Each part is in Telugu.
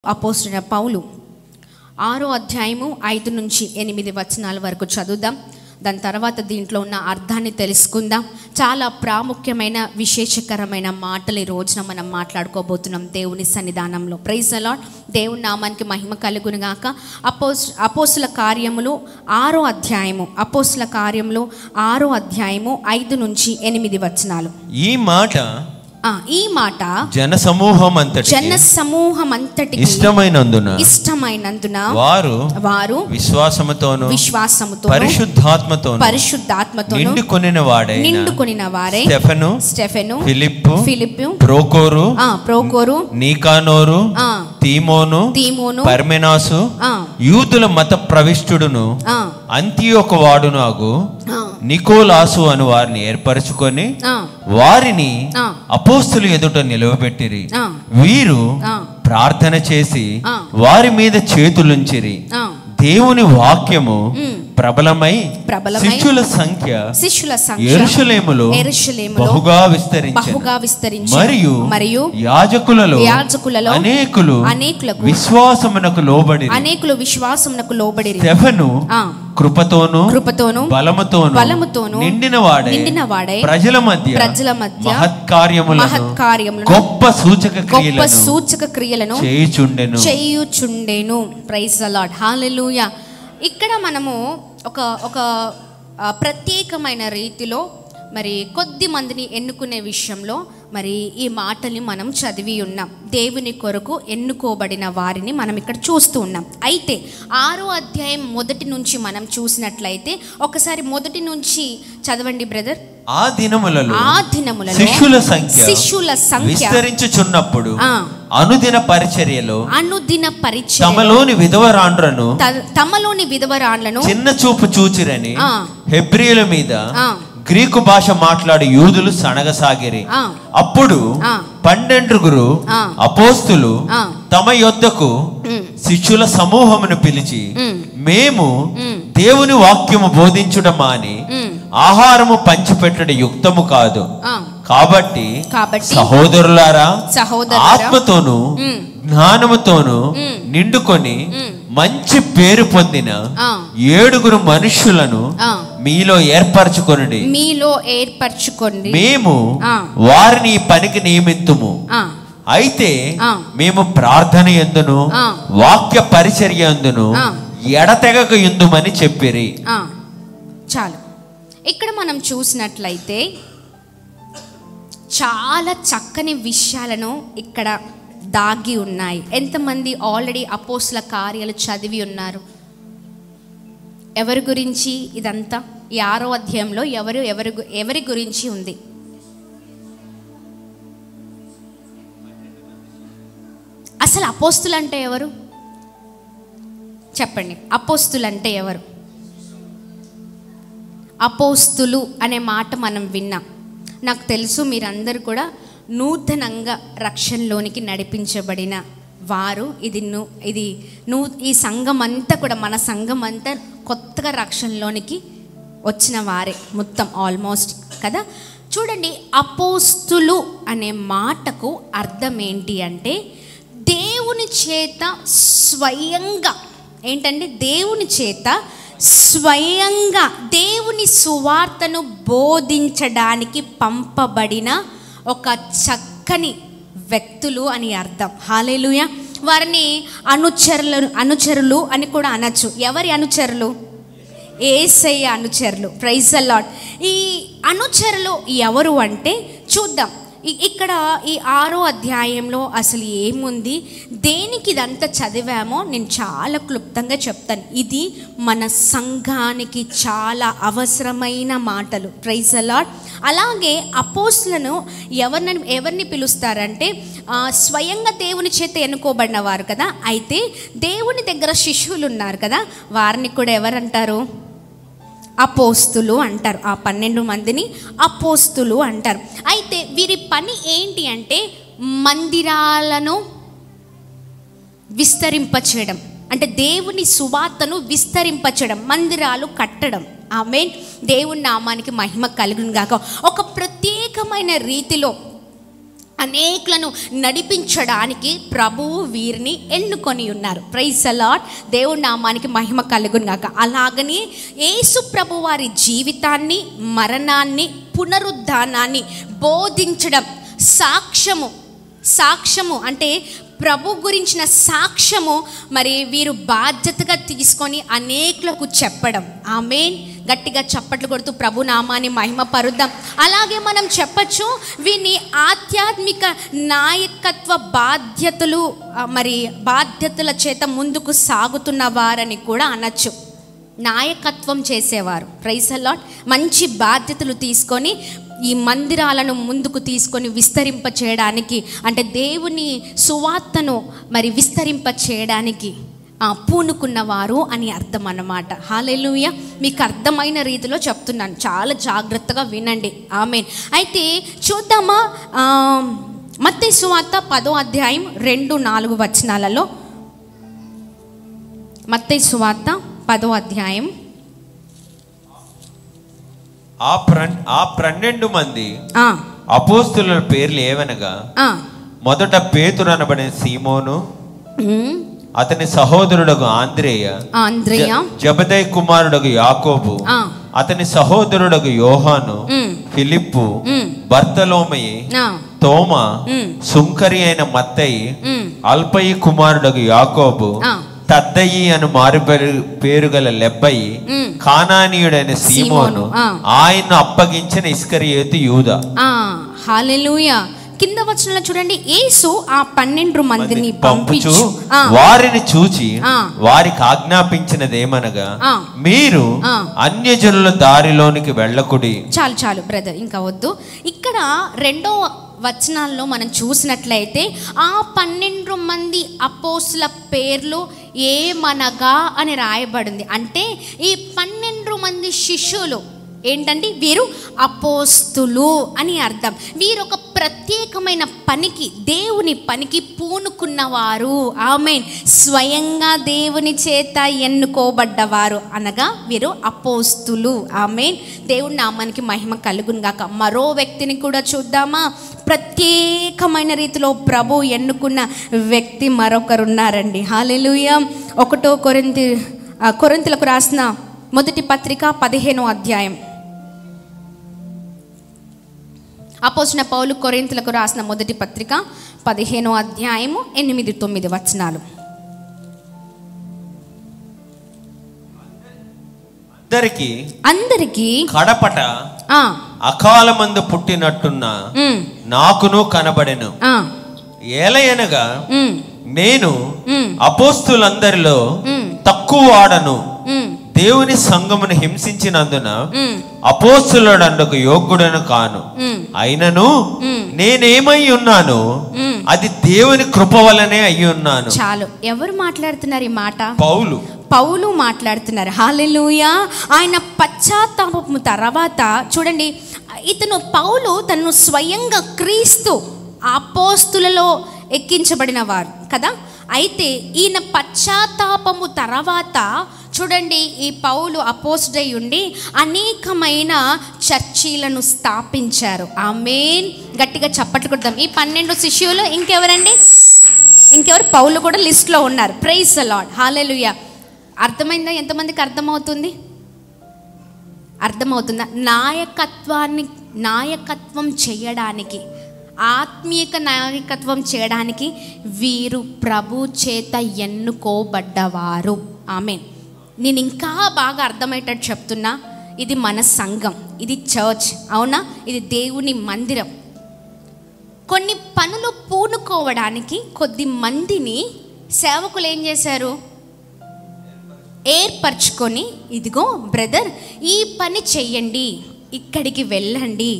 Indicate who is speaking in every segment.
Speaker 1: అపోస్తలుడైన పౌలు 6వ అధ్యాయము 5 నుంచి 8 వచనాల వరకు చదువుదాం. దాని తర్వాత దీంట్లో ఉన్న అర్థాన్ని తెలుసుకుందాం. చాలా ప్రాముఖ్యమైన విశేషకరమైన మాటలు ఈ రోజున మనం మాట్లాడుకోబోతున్నాం దేవుని సన్నిధానంలో. Praise the lord. దేవుని నామానికి మహిమ కలుగును గాక. అపోస్తల కార్యములు 6వ అధ్యాయము 5 నుంచి 8 వచనాలు. ఈ మాట
Speaker 2: జన సమూహం అంతటికి
Speaker 1: ఇష్టమైనందున వారు విశ్వాసముతోను పరిశుద్ధాత్మతోను నిండుకొనిన వారై స్టెఫెను ఫిలిప్పు ప్రోకోరు నీకానోరు తీమోను పర్మెనాసు
Speaker 2: యూదుల మత ప్రవిష్టుడును అంతియొక వాడునాగు నికోలాసు అను వారిని ఏర్పరచుకొని వారిని అపోస్తలు ఎదుట నిలవబెట్టిరి. వీరు ప్రార్థన చేసి వారి మీద చేతులుంచిరి. దేవుని వాక్యము ప్రబలమై శిష్యుల సంఖ్య యెరూషలేములో బహుగా విస్తరించెను. మరియు యాజకులలో అనేకులకు విశ్వాసమునకు లోబడిరి. స్టెఫెను కృపతోను బలముతోను నిండిన వాడై ప్రజల మధ్య మహత్కార్యములను గొప్ప సూచక క్రియలను
Speaker 1: చేయుచుండెను. Praise the lord. హల్లెలూయా. ఇక్కడ మనము ఒక ప్రత్యేకమైన రీతిలో మరి కొద్ది మందిని ఎన్నుకునే విషయంలో మరి ఈ మాటల్ని మనం చదివి ఉన్నాం. దేవుని కొరకు ఎన్నుకోబడిన వారిని మనం ఇక్కడ చూస్తూ ఉన్నాం. అయితే 6వ అధ్యాయం మొదటి నుంచి మనం చూసినట్లయితే ఒకసారి మొదటి నుంచి చదవండి బ్రదర్.
Speaker 2: ఆ దినములలో శిష్యుల సంఖ్య విస్తరించుచున్నప్పుడు అనుదిన పరిచర్యలో తమలోని విధవరాండ్లను చిన్న చూపు చూచిరని హెబ్రీయుల మీద గ్రీకు భాష మాట్లాడే యూదులు సనగసాగిరి. అప్పుడు 12 అపోస్తులు తమ యొద్దకు శిష్యుల సమూహమును పిలిచి, మేము దేవుని వాక్యము బోధించుట మాని ఆహారము పంచిపెట్టడం యుక్తము కాదు. కాబట్టి సహోదరులారా, ఆత్మతోను జ్ఞానముతోను నిండుకొని మంచి పేరు పొందిన 7 మనుష్యులను మీలో ఏర్పరచుకొనుడి. మేము వారిని ఈ పనికి నియమిత్తుము. అయితే మేము ప్రార్థన యందును వాక్య పరిచర్య యందును ఎడతెగక యుందుమని చెప్పిరి.
Speaker 1: చాలు. ఇక్కడ మనం చూసినట్లయితే చాలా చక్కని విషయాలను ఇక్కడ దాగి ఉన్నాయి. ఎంతమంది ఆల్రెడీ అపోస్తల కార్యాలు చదివి ఉన్నారు? ఎవరి గురించి ఇదంతా? ఈ 6వ అధ్యాయంలో ఎవరి గురించి ఉంది? అసలు అపోస్తులు అంటే ఎవరు చెప్పండి. అపోస్తులు అంటే ఎవరు? అపోస్తులు అనే మాట మనం విన్నాం. నాకు తెలుసు మీరందరూ కూడా నూతనంగా రక్షణలోనికి నడిపించబడిన వారు. ఈ సంఘం అంతా కూడా, మన సంఘం అంతా కొత్తగా రక్షణలోనికి వచ్చిన వారే మొత్తం ఆల్మోస్ట్ కదా. చూడండి, అపోస్తులు అనే మాటకు అర్థం ఏంటి అంటే దేవుని చేత స్వయంగా దేవుని సువార్తను బోధించడానికి పంపబడిన ఒక చక్కని వ్యక్తులు అని అర్థం. హల్లెలూయా. వారిని అనుచరులు అని కూడా అనొచ్చు. ఎవరి అనుచరులు? యేసయ్య అనుచరులు. Praise the lord. ఈ అనుచరులు ఎవరు అంటే చూద్దాం. ఇక్కడ ఈ 6వ అధ్యాయంలో అసలు ఏముంది, దేనికి ఇదంతా చదివామో నేను చాలా క్లుప్తంగా చెప్తాను. ఇది మన సంఘానికి చాలా అవసరమైన మాటలు. Praise the lord. అలాగే అపోస్తులను ఎవరిని పిలుస్తారంటే స్వయంగా దేవుని చేత ఎన్నుకోబడిన వారు కదా. అయితే దేవుని దగ్గర శిష్యులు ఉన్నారు కదా, వారిని కూడా ఎవరంటారు? అపోస్తులు అంటారు. ఆ 12 మందిని అపోస్తులు అంటారు. అయితే వీరి పని ఏంటి అంటే మందిరాలను విస్తరింపచేయడం, అంటే దేవుని సువార్తను విస్తరింపచేయడం, మందిరాలు కట్టడం. ఆమేన్. దేవుని నామానికి మహిమ కలుగును గాక. ఒక ప్రత్యేకమైన రీతిలో అనేకులను నడిపించడానికి ప్రభువు వీరిని ఎన్నుకొని ఉన్నారు. Praise the lord. దేవుడి నామానికి మహిమ కలుగును గాక. అలాగని యేసు ప్రభు వారి జీవితాన్ని, మరణాన్ని, పునరుద్ధానాన్ని బోధించడం, సాక్ష్యము అంటే ప్రభు గురించిన సాక్ష్యము మరి వీరు బాధ్యతగా తీసుకొని అనేకులకు చెప్పడం. ఆమేన్. గట్టిగా చప్పట్లు కొడుతూ ప్రభు నామాన్ని మహిమ పరుద్దాం. అలాగే మనం చెప్పచ్చు, వీరిని ఆధ్యాత్మిక నాయకత్వ బాధ్యతల చేత ముందుకు సాగుతున్న వారని కూడా అనొచ్చు. నాయకత్వం చేసేవారు. Praise the lord. మంచి బాధ్యతలు తీసుకొని ఈ మందిరాలను ముందుకు తీసుకొని విస్తరింప చేయడానికి, అంటే దేవుని సువార్తను మరి విస్తరింప చేయడానికి పూనుకున్నవారు అని అర్థం అన్నమాట. హల్లెలూయా. మీకు అర్థమైన రీతిలో చెప్తున్నాను, చాలా జాగ్రత్తగా వినండి. ఆమేన్. అయితే చూద్దామా, మత్తయి సువార్త 10వ అధ్యాయం 2-4 వచనాలలో, మత్తయి సువార్త 10వ అధ్యాయం.
Speaker 2: ఆ 12 మంది అపోస్తుల పేర్లు ఏవనగా, మొదట పేతురు అనబడిన సీమోను, అతని సహోదరుడగు ఆంద్రేయ, జబదయి కుమారుడగు యాకోబు, అతని సహోదరుడగు యోహాను, ఫిలిప్పు, బర్తలోమయి, తోమా, సుంకరి అయిన మత్తయి, అల్పయి కుమారుడగు యాకోబు, తద్దయి అను మారు పేరు గల లెబ్బయి, కానానీయుడైన సీమోను, ఆయన్ను అప్పగించిన ఇస్కరియోతు యూదా.
Speaker 1: హల్లెలూయా. కింద వచనంలో చూడండి, యేసు ఆ 12 మందిని పంపించు
Speaker 2: వారిని చూచి వారికి ఆజ్ఞాపించినదేమనగా, మీరు అన్యజనుల దారిలోనికి వెళ్ళకుడి.
Speaker 1: చాలు బ్రదర్, ఇంకా వద్దు. ఇక్కడ 2వ వచనాల్లో మనం చూసినట్లయితే ఆ 12 మంది అపోస్తుల పేర్లు ఏమనగా అని రాయబడింది. అంటే ఈ 12 మంది శిష్యులు ఏంటంటే వీరు అపోస్తులు అని అర్థం. వీరు ఒక ప్రత్యేకమైన పనికి, దేవుని పనికి పూనుకున్నవారు. ఆమేన్. స్వయంగా దేవుని చేత ఎన్నుకోబడ్డవారు అనగా వీరు అపోస్తులు. ఆమేన్. దేవుని నామానికి మహిమ కలుగును గాక. మరో వ్యక్తిని కూడా చూద్దామా? ప్రత్యేకమైన రీతిలో ప్రభు ఎన్నుకున్న వ్యక్తి మరొకరు ఉన్నారండి. హల్లెలూయా. 1 కొరింథీయులకు రాసిన మొదటి పత్రిక 15వ అధ్యాయం. అపోస్తలుడైన పౌలు కొరింథీయులకు రాసిన మొదటి పత్రిక 15వ అధ్యాయము 8-9 వచనాలు. అందరికి
Speaker 2: కడపట అకాలమందు పుట్టినట్టున్న నాకును కనబడెను. ఏలయనగా నేను అపోస్తులందరిలో తక్కువ వాడను, దేవుని సంఘమును హింసించినందున అపోస్తులుడనకు యోగ్యుడను కాను. అయినను నేనేమై ఉన్నాను, అది దేవుని కృప వలనే అయి ఉన్నాను.
Speaker 1: చాలు. ఎవరు మాట్లాడుతున్నారు ఈ మాట?
Speaker 2: పౌలు
Speaker 1: మాట్లాడుతున్నారు. హల్లెలూయా. ఆయన పశ్చాత్తాపము తర్వాత చూడండి, ఇతను పౌలు తను స్వయంగా క్రీస్తు అపోస్తులలో ఎక్కించబడిన వారు కదా. అయితే ఈయన పశ్చాత్తాపము తర్వాత చూడండి, ఈ పౌలు అపోస్తుడై ఉండి అనేకమైన చర్చిలను స్థాపించారు. ఆమేన్. గట్టిగా చప్పట్లు కొడదాం. ఈ 12 శిష్యులు ఇంకెవరండి? ఇంకెవరు? పౌలు కూడా లిస్ట్లో ఉన్నారు. Praise the lord. హల్లెలూయా. అర్థమైందా? ఎంతమందికి అర్థమవుతుందా? నాయకత్వం చేయడానికి, ఆత్మీయ నాయకత్వం చేయడానికి వీరు ప్రభు చేత ఎన్నుకోబడ్డవారు. ఆమేన్. నేను ఇంకా బాగా అర్థమయ్యేటట్టు చెప్తున్నా, ఇది మన సంఘం, ఇది చర్చ్, అవునా? ఇది దేవుని మందిరం. కొన్ని పనులు పూనుకోవడానికి కొద్ది మందిని సేవకులు ఏం చేశారు? ఏర్పరచుకొని, ఇదిగో బ్రదర్ ఈ పని చెయ్యండి, ఇక్కడికి వెళ్ళండి,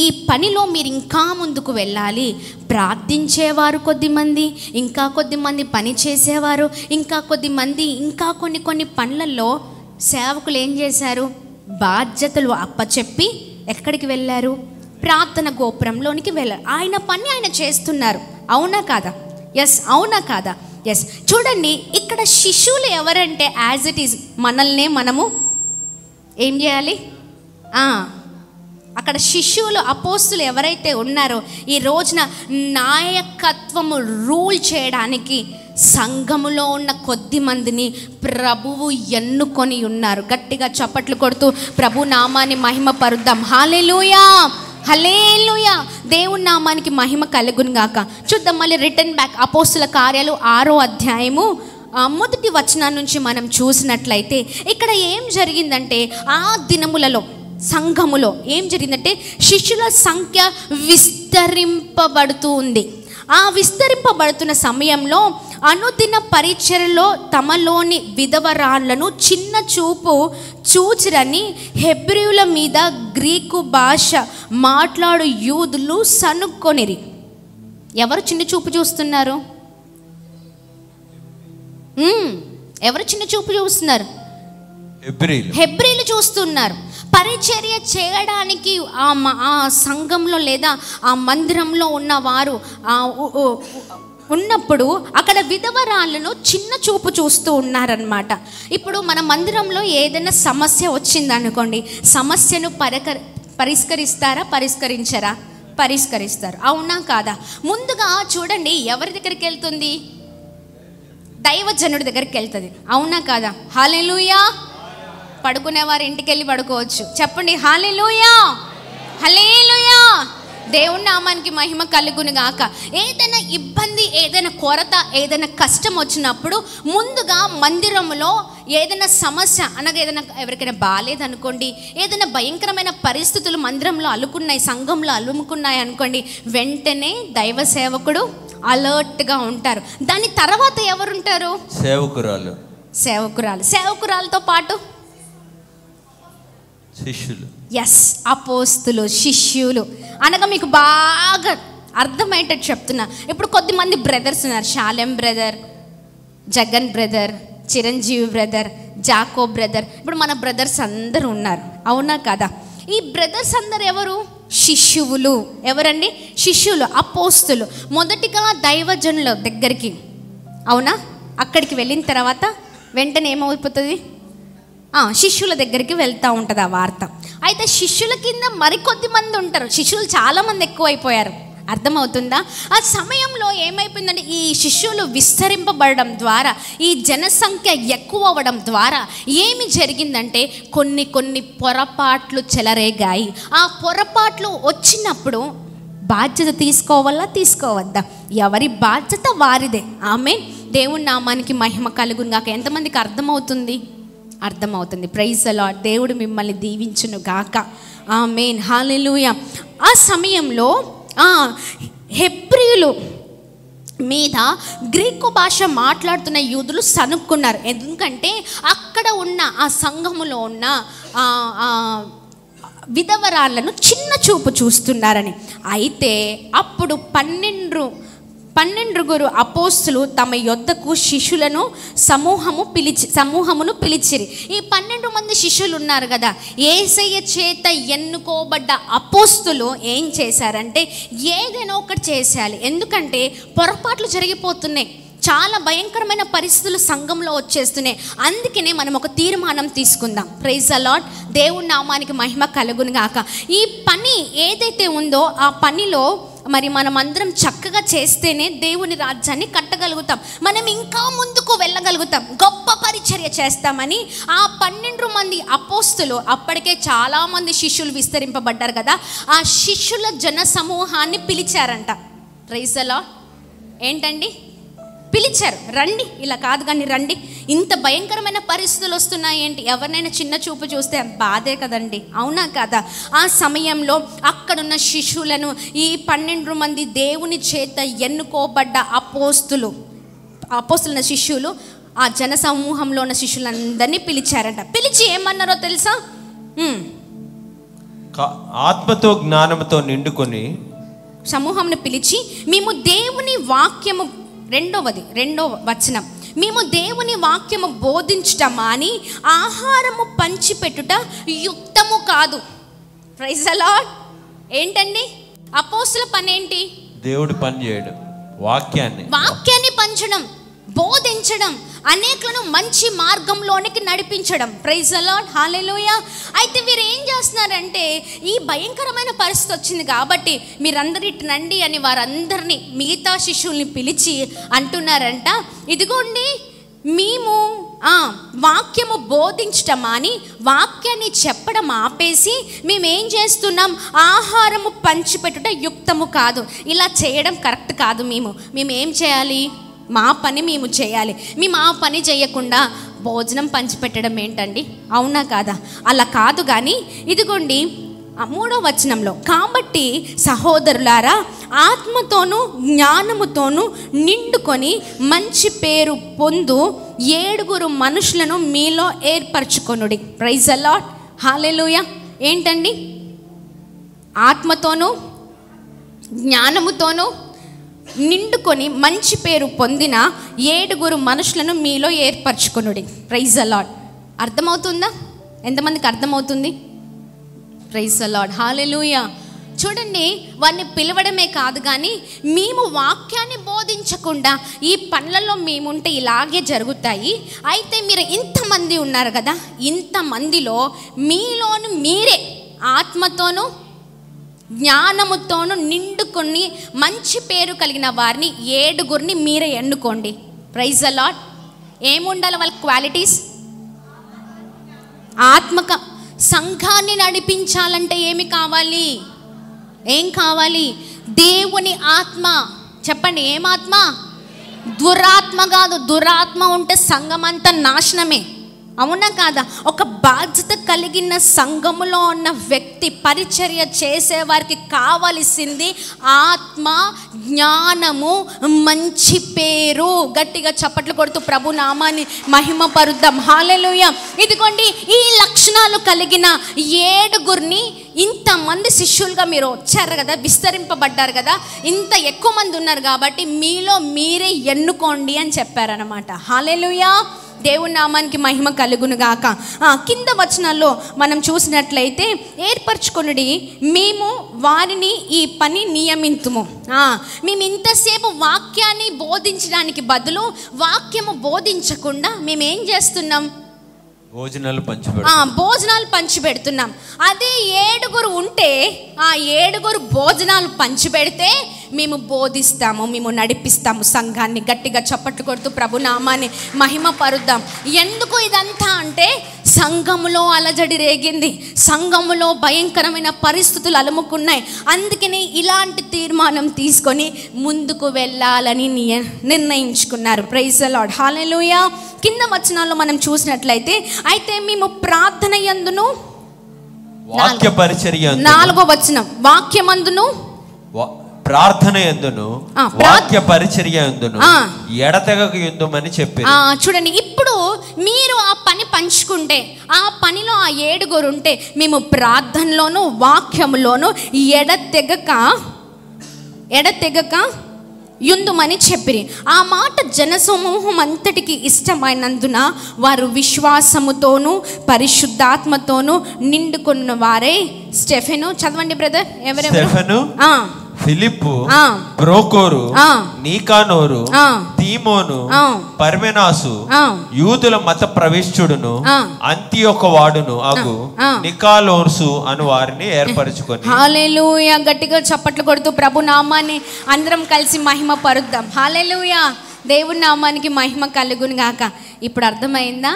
Speaker 1: ఈ పనిలో మీరు ఇంకా ముందుకు వెళ్ళాలి. ప్రార్థించేవారు కొద్దిమంది, ఇంకా కొద్దిమంది పని చేసేవారు, ఇంకా కొద్దిమంది ఇంకా కొన్ని పనులలో సేవకులు ఏం చేశారు? బాధ్యతలు అప్పచెప్పి ఎక్కడికి వెళ్ళారు? ప్రార్థన గోపురంలోనికి వెళ్ళారు. ఆయన పని ఆయన చేస్తున్నారు. అవునా కాదా? ఎస్, అవునా కాదా? ఎస్. చూడండి, ఇక్కడ శిష్యులు ఎవరంటే యాజ్ ఇట్ ఈజ్ మనల్నే మనము ఏం చేయాలి? అక్కడ అక్కడ శిష్యులు అపోస్తులు ఎవరైతే ఉన్నారో ఈ రోజున నాయకత్వము రూల్ చేయడానికి సంఘములో ఉన్న కొద్ది మందిని ప్రభువు ఎన్నుకొని ఉన్నారు. గట్టిగా చప్పట్లు కొడుతూ ప్రభు నామాన్ని మహిమ పరుద్దాం. హల్లెలూయా, హల్లెలూయా. దేవుని నామానికి మహిమ కలుగును గాక. చూద్దాం మళ్ళీ రిటర్న్ బ్యాక్ అపోస్తుల కార్యాలు 6వ అధ్యాయము మొదటి వచనం నుంచి మనం చూసినట్లయితే ఇక్కడ ఏం జరిగిందంటే, ఆ దినములలో సంఘములో ఏం జరిగిందంటే శిష్యుల సంఖ్య విస్తరింపబడుతూ ఉంది. ఆ విస్తరింపబడుతున్న సమయంలో అనుదిన పరిచర్యలో తమలోని విధవరాళ్లను చిన్న చూపు చూచిరని హెబ్రీయుల మీద గ్రీకు భాష మాట్లాడు యూదులు సనుక్కొనిరి. ఎవరు చిన్న చూపు చూస్తున్నారు? ఎవరు చిన్న చూపు చూస్తున్నారు? హెబ్రీలు చూస్తున్నారు. పరిచర్య చేయడానికి ఆ సంఘంలో లేదా ఆ మందిరంలో ఉన్నవారు ఉన్నప్పుడు అక్కడ విధవరాళ్ళను చిన్న చూపు చూస్తూ ఉన్నారనమాట. ఇప్పుడు మన మందిరంలో ఏదైనా సమస్య వచ్చిందనుకోండి, సమస్యను పరిష్కరిస్తారా? పరిష్కరించరా? పరిష్కరిస్తారు. అవునా కాదా? ముందుగా చూడండి, ఎవరి దగ్గరికి వెళ్తుంది? దైవజనుడి దగ్గరికి వెళ్తుంది. అవునా కాదా? హల్లెలూయా. పడుకునేవారు ఇంటికి వెళ్ళి పడుకోవచ్చు. చెప్పండి హల్లెలూయా, హల్లెలూయా. దేవుని నామానికి మహిమ కలుగును గాక. ఏదైనా ఇబ్బంది, ఏదైనా కొరత, ఏదైనా కష్టం వచ్చినప్పుడు ముందుగా మందిరంలో ఏదైనా సమస్య అనగా ఏదైనా ఎవరికైనా బాగాలేదనుకోండి, ఏదైనా భయంకరమైన పరిస్థితులు మందిరంలో అలుకున్నాయి, సంఘంలో అలుముకున్నాయి అనుకోండి, వెంటనే దైవ సేవకుడు అలర్ట్గా ఉంటారు. దాని తర్వాత ఎవరుంటారు?
Speaker 2: సేవకురాలు.
Speaker 1: సేవకురాలతో పాటు
Speaker 2: శిష్యులు.
Speaker 1: ఎస్, అపోస్తులు, శిష్యులు అనగా మీకు బాగా అర్థమయ్యేటట్టు చెప్తున్నా. ఇప్పుడు కొద్దిమంది బ్రదర్స్ ఉన్నారు. Shalem brother, Jagan brother, Chiranjeevi brother, Jacob brother. ఇప్పుడు మన బ్రదర్స్ అందరూ ఉన్నారు. అవునా కదా? ఈ బ్రదర్స్ అందరు ఎవరు? శిష్యువులు. ఎవరండి? శిష్యులు, అపోస్తులు. మొదటిగా దైవజనుల దగ్గరికి, అవునా, అక్కడికి వెళ్ళిన తర్వాత వెంటనే ఏమైపోతుంది? శిష్యుల దగ్గరికి వెళ్తూ ఉంటుంది ఆ వార్త. అయితే శిష్యుల కింద మరికొద్ది మంది ఉంటారు. శిష్యులు చాలామంది ఎక్కువైపోయారు. అర్థమవుతుందా? ఆ సమయంలో ఏమైపోయిందంటే, ఈ శిష్యులు విస్తరింపబడడం ద్వారా, ఈ జనసంఖ్య ఎక్కువ అవ్వడం ద్వారా ఏమి జరిగిందంటే కొన్ని పొరపాట్లు చెలరేగాయి. ఆ పొరపాట్లు వచ్చినప్పుడు బాధ్యత తీసుకోవద్దా? ఎవరి బాధ్యత వారిదే. ఆమేన్. దేవుని నామానికి మహిమ కలుగును గాక. ఎంతమందికి అర్థమవుతుంది? అర్థమవుతుంది. Praise the lord. దేవుడు మిమ్మల్ని దీవించును గాక. ఆమేన్, హల్లెలూయా. ఆ సమయంలో హెబ్రీయులు మీద గ్రీకు భాష మాట్లాడుతున్న యూదులు సనుక్కున్నారు. ఎందుకంటే అక్కడ ఉన్న ఆ సంఘములో ఉన్న విధవరాళ్లను చిన్న చూపు చూస్తున్నారని. అయితే అప్పుడు 12 అపోస్తులు తమ యొద్దకు శిష్యులను సమూహమును పిలిచిరి. ఈ 12 మంది శిష్యులు ఉన్నారు కదా, యేసయ్య చేత ఎన్నుకోబడ్డ అపోస్తులు ఏం చేశారంటే ఏదైనా ఒకటి చేసేయాలి. ఎందుకంటే పొరపాట్లు జరిగిపోతున్నాయి, చాలా భయంకరమైన పరిస్థితులు సంఘంలో వచ్చేస్తున్నాయి. అందుకనే మనం ఒక తీర్మానం తీసుకుందాం. Praise the lord. దేవుని నామానికి మహిమ కలుగును గాక. ఈ పని ఏదైతే ఉందో ఆ పనిలో మరి మనం అందరం చక్కగా చేస్తేనే దేవుని రాజ్యాన్ని కట్టగలుగుతాం, మనం ఇంకా ముందుకు వెళ్ళగలుగుతాం, గొప్ప పరిచర్య చేస్తామని ఆ 12 మంది అపోస్తులు, అప్పటికే చాలామంది శిష్యులు విస్తరింపబడ్డారు కదా, ఆ శిష్యుల జన సమూహాన్ని పిలిచారంట. Praise the lord. ఏంటండి? పిలిచారు. రండి, ఇలా కాదు కానీ రండి, ఇంత భయంకరమైన పరిస్థితులు వస్తున్నాయి ఏంటి? ఎవరినైనా చిన్న చూపు చూస్తే బాధే కదండి, అవునా కదా? ఆ సమయంలో అక్కడున్న శిష్యులను, ఈ 12 మంది దేవుని చేత ఎన్నుకోబడ్డ అపోస్తుల శిష్యులు ఆ జన సమూహంలో ఉన్న శిష్యులందరినీ పిలిచారంట. పిలిచి ఏమన్నారో తెలుసా?
Speaker 2: ఆత్మతో జ్ఞానంతో నిండుకొని
Speaker 1: సమూహంను పిలిచి, మేము దేవుని వాక్యము, రెండో వచనం, మేము దేవుని వాక్యము బోధించటమా అని ఆహారము పంచిపెట్టుట యుక్తము కాదు. Praise the lord. ఏంటండి అపోస్తుల పని ఏంటి?
Speaker 2: దేవుడి పని చేయడం, వాక్యాన్ని
Speaker 1: పంచడం, బోధించడం. బోధించడం, అనేకులను మంచి మార్గంలోనికి నడిపించడం. ప్రైజ్ ది లార్డ్, హల్లెలూయా. అయితే వీరు ఏం చేస్తున్నారంటే, ఈ భయంకరమైన పరిస్థితి వచ్చింది కాబట్టి మీరందరూ ఇటు రండి అని వారందరినీ, మిగతా శిష్యుల్ని పిలిచి అంటున్నారంట, ఇదిగోండి మేము వాక్యము బోధించటం అని వాక్యాన్ని చెప్పడం ఆపేసి మేమేం చేస్తున్నాం, ఆహారము పంచిపెట్టుట యుక్తము కాదు, ఇలా చేయడం కరెక్ట్ కాదు. మేము ఏం చేయాలి, మా పని మేము చేయాలి. మేము ఆ పని చేయకుండా భోజనం పంచిపెట్టడం ఏంటండి, అవునా కాదా? అలా కాదు. కానీ ఇదిగోండి 3వ వచనంలో, కాబట్టి సహోదరులారా, ఆత్మతోనూ జ్ఞానముతోనూ నిండుకొని మంచి పేరు పొందు 7 మనుషులను మీలో ఏర్పరచుకొనుడి. ప్రైజ్ ది లార్డ్, హల్లెలూయా. ఏంటండి? ఆత్మతోనూ జ్ఞానముతోనూ నిండుకొని మంచి పేరు పొందిన 7 మనుషులను మీలో ఏర్పరచుకొనుడి. Praise the lord. అర్థమవుతుందా? ఎంతమందికి అర్థమవుతుంది? ప్రైజ్ ది లార్డ్, హల్లెలూయా. చూడండి, వారిని పిలవడమే కాదు, కానీ మేము వాక్యాన్ని బోధించకుండా ఈ పనులలో మేముంటే ఇలాగే జరుగుతాయి. అయితే మీరు ఇంతమంది ఉన్నారు కదా, ఇంతమందిలో మీలోను మీరే ఆత్మతోనూ జ్ఞానముతోనూ నిండుకొని మంచి పేరు కలిగిన వారిని 7 మీరే ఎన్నుకోండి. Praise the lord. ఏముండాలి వాళ్ళ క్వాలిటీస్? సంఘాన్ని నడిపించాలంటే ఏమి కావాలి? ఏం కావాలి? దేవుని ఆత్మ. చెప్పండి, ఏం ఆత్మ? దురాత్మ కాదు. దురాత్మ ఉంటే సంఘం అంతా నాశనమే, అవునా కాదా? ఒక బాధ్యత కలిగిన సంఘములో ఉన్న వ్యక్తి, పరిచర్య చేసే వారికి కావలసింది ఆత్మ, జ్ఞానము, మంచి పేరు. గట్టిగా చప్పట్లు కొడుతూ ప్రభు నామాన్ని మహిమపరుద్దాం. హల్లెలూయా. ఇదిగోండి, ఈ లక్షణాలు కలిగిన 7 ఇంతమంది శిష్యులుగా మీరు వచ్చారు కదా, విస్తరింపబడ్డారు కదా, ఇంత ఎక్కువ మంది ఉన్నారు కాబట్టి మీలో మీరే ఎన్నుకోండి అని చెప్పారనమాట. హల్లెలూయా. దేవుని నామానికి మహిమ కలుగును గాక. కింద వచనాల్లో మనం చూసినట్లయితే, ఏర్పరచుకొనుడి, మేము వారిని ఈ పని నియమింతుము. మేము ఇంతసేపు వాక్యాన్ని బోధించడానికి బదులు వాక్యము బోధించకుండా మేమేం చేస్తున్నాం? భోజనాలు పంచిపెడుతున్నాం. అదే 7 ఉంటే ఆ 7 భోజనాలు పంచిపెడితే మేము బోధిస్తాము, మేము నడిపిస్తాము సంఘాన్ని. గట్టిగా చప్పట్లు కొడుతూ ప్రభు నామాన్ని మహిమ పరుద్దాం. ఎందుకు ఇదంతా అంటే, సంఘములో అలజడి రేగింది, సంఘములో భయంకరమైన పరిస్థితులు అలుముకున్నాయి. అందుకని ఇలాంటి తీర్మానం తీసుకొని ముందుకు వెళ్ళాలని నిర్ణయించుకున్నారు. ప్రైజ్ ది లార్డ్, హల్లెలూయా. కింద వచనాల్లో మనం చూసినట్లయితే, అయితే మేము ప్రార్థన యందును,
Speaker 2: వాక్య పరిచర్య,
Speaker 1: 4వ వచనం, వాక్యమందును,
Speaker 2: ప్రార్థన యందును, వాక్య పరిచర్య యందును ఎడతెగక యుందుమని చెప్పి.
Speaker 1: చూడండి, ఇప్పుడు మీరు ఆ పని పంచుకుంటే, ఆ పనిలో ఆ 7 ఉంటే, మేము ప్రార్థనలోను వాక్యములోను ఎడతెగక యుందుమని చెప్పిరి. ఆ మాట జనసమూహం అంతటికి ఇష్టమైనందున వారు విశ్వాసముతోనూ పరిశుద్ధాత్మతోనూ నిండుకున్న వారే. స్టెఫెను, చదవండి బ్రదర్.
Speaker 2: ఎవరెవరు? ఫిలిప్పు, ప్రోకోరు, నీకానోరు, తీమోను, పర్మెనాసు, యూదుల మత ప్రవేశుడును, అంతియొక వాడును అగు నికాలోర్సు అను వారిని ఏర్పరచుకొని.
Speaker 1: హల్లెలూయా. గట్టిగా చప్పట్లు కొడుతూ ప్రభు నామాన్ని అందరం కలిసి మహిమ పరుద్దాం. హల్లెలూయా. దేవుని నామానికి మహిమ కలుగును గాక. ఇప్పుడు అర్థమైందా?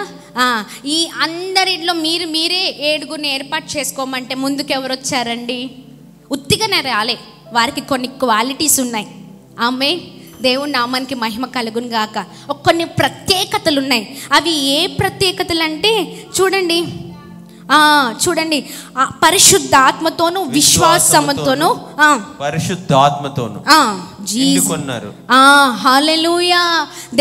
Speaker 1: ఈ అందరిలో మీరే 7 ఏర్పాటు చేసుకోమంటే ముందుకు ఎవరు వచ్చారండి? ఉత్తిగానే రాలే, వారికి కొన్ని క్వాలిటీస్ ఉన్నాయి. ఆమేన్. దేవుని నామానికి మహిమ కలుగును గాక. కొన్ని ప్రత్యేకతలు ఉన్నాయి. అవి ఏ ప్రత్యేకతలు అంటే చూడండి, పరిశుద్ధాత్మతోను విశ్వాసముతోను
Speaker 2: పరిశుద్ధాత్మతోను
Speaker 1: హల్లెలూయా.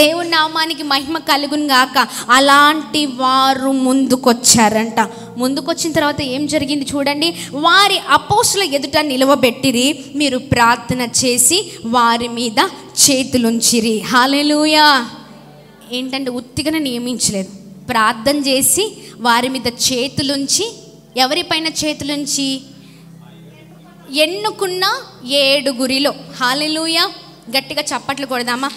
Speaker 1: దేవుని నామానికి మహిమ కలుగును గాక. అలాంటి వారు ముందుకొచ్చారంట. ముందుకొచ్చిన తర్వాత ఏం జరిగింది చూడండి. వారి అపోస్తుల ఎదుట నిలవబెట్టిరి, మీరు ప్రార్థన చేసి వారి మీద చేతులుంచిరి. హల్లెలూయా. ఏంటంటే ఉత్తిగానే నియమించలేదు, ప్రార్థన చేసి వారి మీద చేతులుంచి. ఎవరిపైన చేతులుంచి? ఎన్నుకున్న 7. హల్లెలూయా. గట్టిగా చప్పట్లు కొడదామా?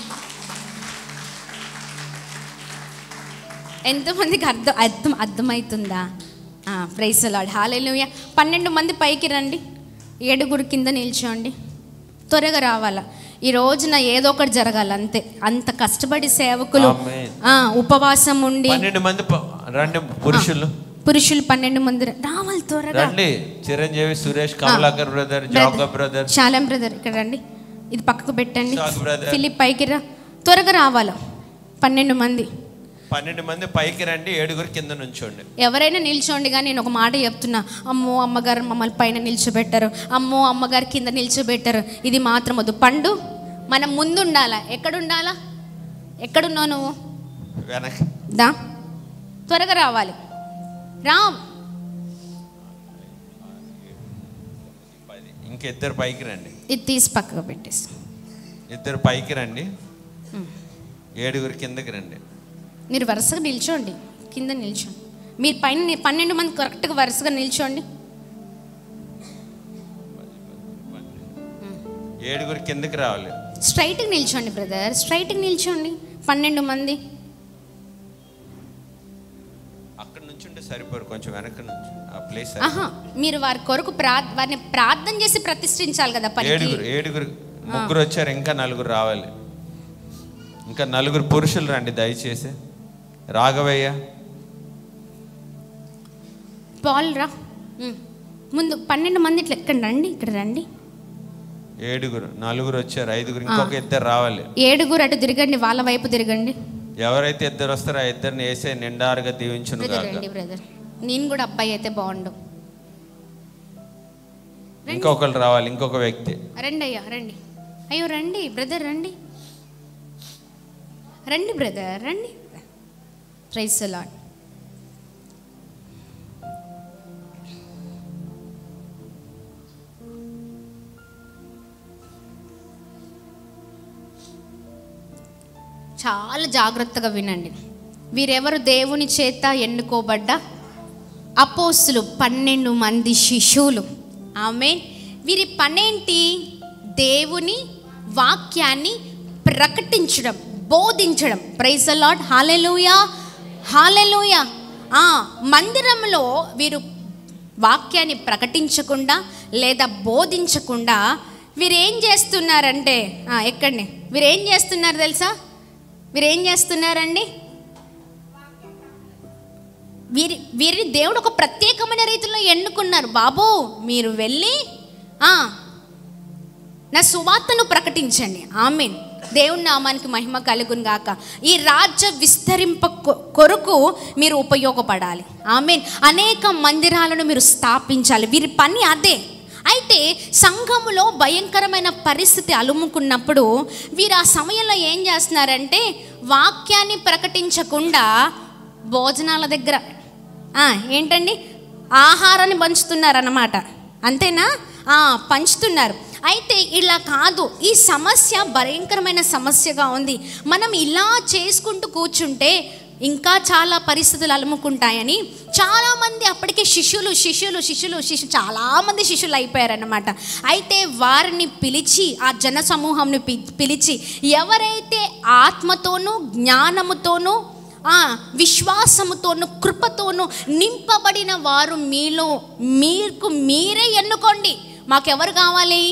Speaker 1: ఎంతమందికి అర్థమవుతుందా? ప్రైజ్ ది లార్డ్, హల్లెలూయా. 12 మంది పైకి రండి, 7 కింద నిల్చోండి. త్వరగా రావాలా, ఈ రోజున ఏదో ఒకటి జరగాలి అంతే. అంత కష్టపడి సేవకులు ఉపవాసం ఉండి
Speaker 2: 12 మంది రండి. పురుషులు 12 మంది
Speaker 1: రావాలి, త్వరగా
Speaker 2: రండి. Chiranjeevi, Suresh, Kamalakar brother, Jacob brother,
Speaker 1: Shalem brother ఇక్కడ రండి. ఇది పక్కకు పెట్టండి. ఫిలిప్ పైకి రా, త్వరగా రావాలా. 12 మంది పైకి రండి, 7 కింద నుంచోండి. ఎవరైనా నిల్చోండి. కానీ నేను ఒక మాట చెప్తున్నా, అమ్మో అమ్మగారు మమ్మల్ని పైన నిల్చోబెట్టారు, అమ్మో అమ్మగారు కింద నిల్చోబెట్టారు, ఇది మాత్రం వద్దు. పండు మనం ముందు ఉండాలా. ఎక్కడుండాలా? ఎక్కడున్నావు నువ్వు? దా, త్వరగా రావాలి. రా.
Speaker 2: ఇంకిద్దరు పైకి రండి.
Speaker 1: ఇది తీసి పక్కకు పెట్టేసి
Speaker 2: 2 పైకి రండి, 7 కిందకి రండి.
Speaker 1: మీరు వరుసగా నిల్చోండి, కింద నిల్చోండి. మీరు పైన 12 మంది కరెక్ట్గా వరుసగా నిల్చోండి.
Speaker 2: 7 కిందకి రావాలి.
Speaker 1: స్ట్రైట్గా నిల్చోండి బ్రదర్, స్ట్రైట్గా నిల్చోండి. 12 మంది
Speaker 2: అక్కడ నుంచి ఉంటే సరిపోరు, కొంచెం వెనక నుంచి ఆ ప్లేస్.
Speaker 1: మీరు వారి కొరకు వారిని ప్రార్థన చేసి ప్రతిష్ఠించాలి కదా.
Speaker 2: 7 ముగ్గురు వచ్చారు, ఇంకా 4 రావాలి. ఇంకా 4 పురుషులు రండి దయచేసి. రాఘవయ్య,
Speaker 1: పాల్ రా ముందు. 12 మంది ఇట్లా ఎక్కడ రండి, ఇక్కడ రండి.
Speaker 2: 7 4 వచ్చారు, 5 ఇంకొక 2 రావాలి.
Speaker 1: 7 అటు తిరగండి, వాళ్ళ వైపు తిరగండి.
Speaker 2: ఎవరైతే 2 వస్తారో ఆ 2 వేసే నిండారుగా దీవించును గాక.
Speaker 1: బ్రదర్ నేను కూడా అబ్బాయి అయితే బాగుండు.
Speaker 2: ఇంకొకరు రావాలి, ఇంకొక వ్యక్తి.
Speaker 1: రండి అయ్యా, రండి. అయ్యో రండి బ్రదర్, రండి రండి బ్రదర్, రండి. Praise the lord. చాలా జాగ్రత్తగా వినండి. వీరెవరు? దేవుని చేత ఎన్నుకోబడ్డ అపోస్తులు, 12 మంది శిష్యులు. ఆమేన్. వీరి పనేంటి? దేవుని వాక్యాన్ని ప్రకటించడం, బోధించడం. ప్రైజ్ ది లార్డ్, హల్లెలూయా, హల్లెలూయా. మందిరంలో వీరు వాక్యాన్ని ప్రకటించకుండా లేదా బోధించకుండా వీరేం చేస్తున్నారంటే, ఎక్కడనే వీరేం చేస్తున్నారు తెలుసా? వీరేం చేస్తున్నారండి? వీరిని దేవుడు ఒక ప్రత్యేకమైన రీతిలో ఎన్నుకున్నారు. బాబు మీరు వెళ్ళి నా సువార్తను ప్రకటించండి. ఆమేన్. దేవుని నామానికి మహిమ కలుగును గాక. ఈ రాజ్య విస్తరింప కొరకు మీరు ఉపయోగపడాలి. ఆమేన్. అనేక మందిరాలను మీరు స్థాపించాలి. వీరి పని అదే. అయితే సంఘములో భయంకరమైన పరిస్థితి అలుముకున్నప్పుడు వీరు ఆ సమయంలో ఏం చేస్తున్నారంటే, వాక్యాన్ని ప్రకటించకుండా భోజనాల దగ్గర ఏంటండి ఆహారాన్ని పంచుతున్నారన్నమాట. అంతేనా? పంచుతున్నారు. అయితే ఇలా కాదు, ఈ సమస్య భయంకరమైన సమస్యగా ఉంది. మనం ఇలా చేసుకుంటూ కూర్చుంటే ఇంకా చాలా పరిస్థితులు అలుముకుంటాయని చాలామంది అప్పటికే చాలామంది శిష్యులు అయిపోయారన్నమాట. అయితే వారిని పిలిచి, ఆ జన సమూహంని పిలిచి, ఎవరైతే ఆత్మతోనూ జ్ఞానముతోనూ విశ్వాసముతోనూ కృపతోనూ నింపబడిన వారు మీకు మీరే ఎన్నుకోండి. మాకెవరు కావాలి?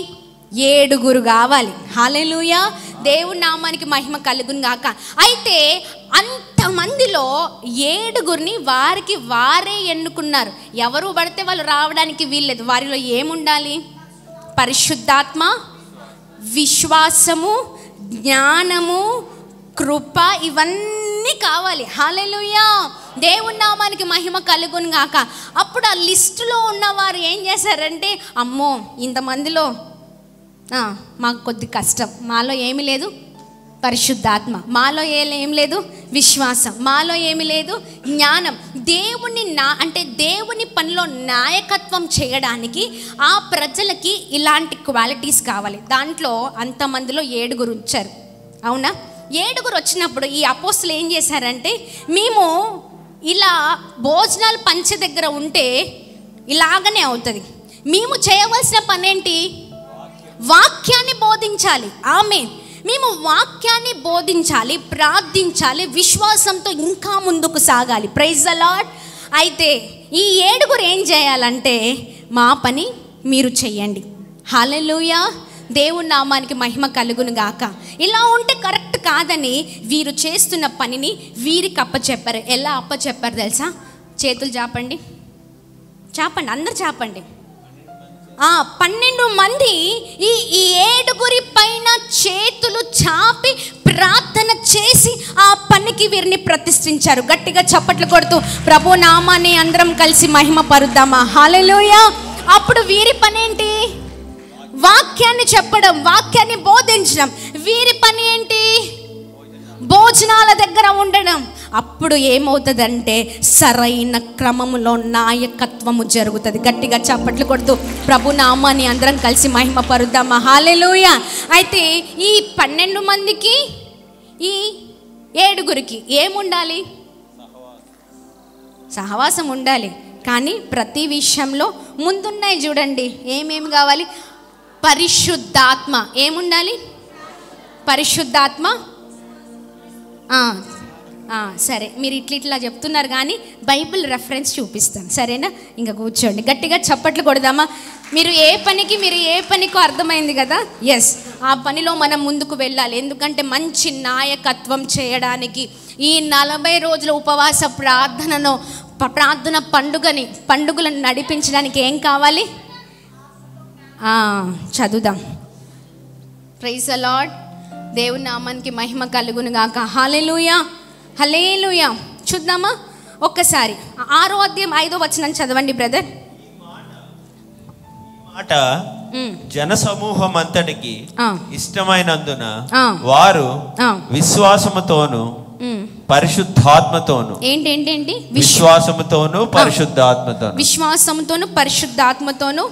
Speaker 1: 7 కావాలి. హల్లెలూయా, దేవుని నామానికి మహిమ కలుగును గాక. అయితే అంతమందిలో 7 వారికి వారే ఎన్నుకున్నారు. ఎవరు పడితే వాళ్ళు రావడానికి వీల్లేదు. వారిలో ఏముండాలి? పరిశుద్ధాత్మ, విశ్వాసము, జ్ఞానము, కృప, ఇవన్నీ కావాలి. హల్లెలూయా, దేవుని నామానికి మహిమ కలుగును గాక. అప్పుడు ఆ లిస్టులో ఉన్నవారు ఏం చేశారంటే, అమ్మో ఇంతమందిలో మాకు కొద్ది కష్టం. మాలో ఏమీ లేదు పరిశుద్ధాత్మ, మాలో ఏం లేదు విశ్వాసం, మాలో ఏమీ లేదు జ్ఞానం. దేవుని పనిలో నాయకత్వం చేయడానికి ఆ ప్రజలకి ఇలాంటి క్వాలిటీస్ కావాలి. దాంట్లో అంతమందిలో 7 వచ్చారు. అవునా? 7 వచ్చినప్పుడు ఈ అపోస్తులు ఏం చేశారంటే, మేము ఇలా భోజనాలు పంచే దగ్గర ఉంటే ఇలాగనే అవుతుంది. మేము చేయవలసిన పని ఏంటి? వాక్యాన్ని బోధించాలి. ఆమేన్. మేము వాక్యాన్ని బోధించాలి, ప్రార్థించాలి, విశ్వాసంతో ఇంకా ముందుకు సాగాలి. Praise the lord. అయితే ఈ 7 ఏం చేయాలంటే మా పని మీరు చెయ్యండి. హల్లెలూయా. దేవుని నామానికి మహిమ కలుగును గాక. ఇలా ఉంటే కరెక్ట్ కాదని వీరు చేస్తున్న పనిని వీరికి అప్పచెప్పారు. ఎలా అప్పచెప్పారు తెలుసా? చేతులు చాపండి, చాపండి, అందరు చాపండి. 12 మంది ఈ 7 పైన చేతులు చాపి ప్రార్థన చేసి ఆ పనికి వీరిని ప్రతిష్ఠించారు. గట్టిగా చప్పట్లు కొడుతూ ప్రభు నామాన్ని అందరం కలిసి మహిమ పరుద్దామా? హల్లెలూయా. అప్పుడు వీరి పని ఏంటి? వాక్యాన్ని చెప్పడం, వాక్యాన్ని బోధించడం. వీరి పని ఏంటి? భోజనాల దగ్గర ఉండడం. అప్పుడు ఏమవుతుందంటే సరైన క్రమములో నాయకత్వము జరుగుతుంది. గట్టిగా చప్పట్లు కొడుతూ ప్రభు నామాన్ని అందరం కలిసి మహిమ పరుద్దామా? హల్లెలూయా. అయితే ఈ 12 మందికి ఈ 7 ఏముండాలి? సహవాసం ఉండాలి. కానీ ప్రతి విషయంలో ముందున్నాయి చూడండి. ఏమేమి కావాలి? పరిశుద్ధాత్మ. ఏముండాలి? పరిశుద్ధాత్మ. సరే, మీరు ఇట్లా చెప్తున్నారు కానీ బైబిల్ రెఫరెన్స్ చూపిస్తాను, సరేనా? ఇంకా కూర్చోండి, గట్టిగా చప్పట్లు కొడదామా? మీరు ఏ పనికో అర్థమైంది కదా. ఎస్, ఆ పనిలో మనం ముందుకు వెళ్ళాలి. ఎందుకంటే మంచి నాయకత్వం చేయడానికి ఈ 40 రోజుల ఉపవాస ప్రార్థన పండుగలను నడిపించడానికి ఏం కావాలి? చదువుదాం. Praise the lord. దేవుని నామానికి మహిమ కలుగును గాక. హల్లెలూయా, హల్లెలూయా. చూద్దామా ఒక్కసారి? 6వ అధ్యాయం 5వ వచనం చదవండి బ్రదర్.
Speaker 2: మాట జన సమూహం అంతటికి ఇష్టమైనందున వారు విశ్వాసముతోను పరిశుద్ధాత్మతోను. ఏంటి? విశ్వాసముతోను పరిశుద్ధాత్మతోను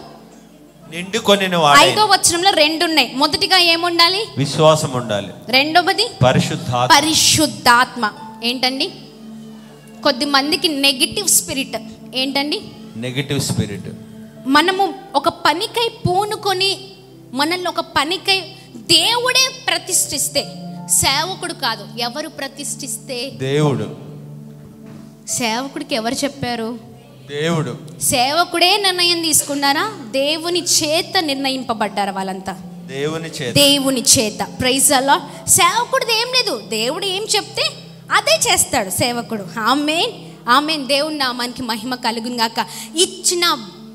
Speaker 2: నిండుకొని. 5వ వచనంలో 2 ఉన్నాయి. మొదటిగా ఏముండాలి? విశ్వాసం ఉండాలి. రెండవది పరిశుద్ధాత్మ. ఏంటండి? కొద్ది మందికి నెగిటివ్ స్పిరిట్. ఏంటండి నెగిటివ్ స్పిరిట్? మనము ఒక పనికై పూనుకొని మనల్ని ఒక పనికై దేవుడే ప్రతిష్ఠిస్తే, సేవకుడు కాదు. ఎవరు ప్రతిష్ఠిస్తే? దేవుడు. సేవకుడికి ఎవరు చెప్పారు? దేవుడు. సేవకుడే నిర్ణయం తీసుకున్నారా? దేవుని చేత నిర్ణయింపబడ్డారు వాళ్ళంతా. దేవుని చేత. Praise the lord. సేవకుడిది ఏం లేదు, దేవుడు ఏం చెప్తే అదే చేస్తాడు సేవకుడు. ఆమేన్, ఆమేన్. దేవుని నామానికి మహిమ కలుగును గాక. ఇచ్చిన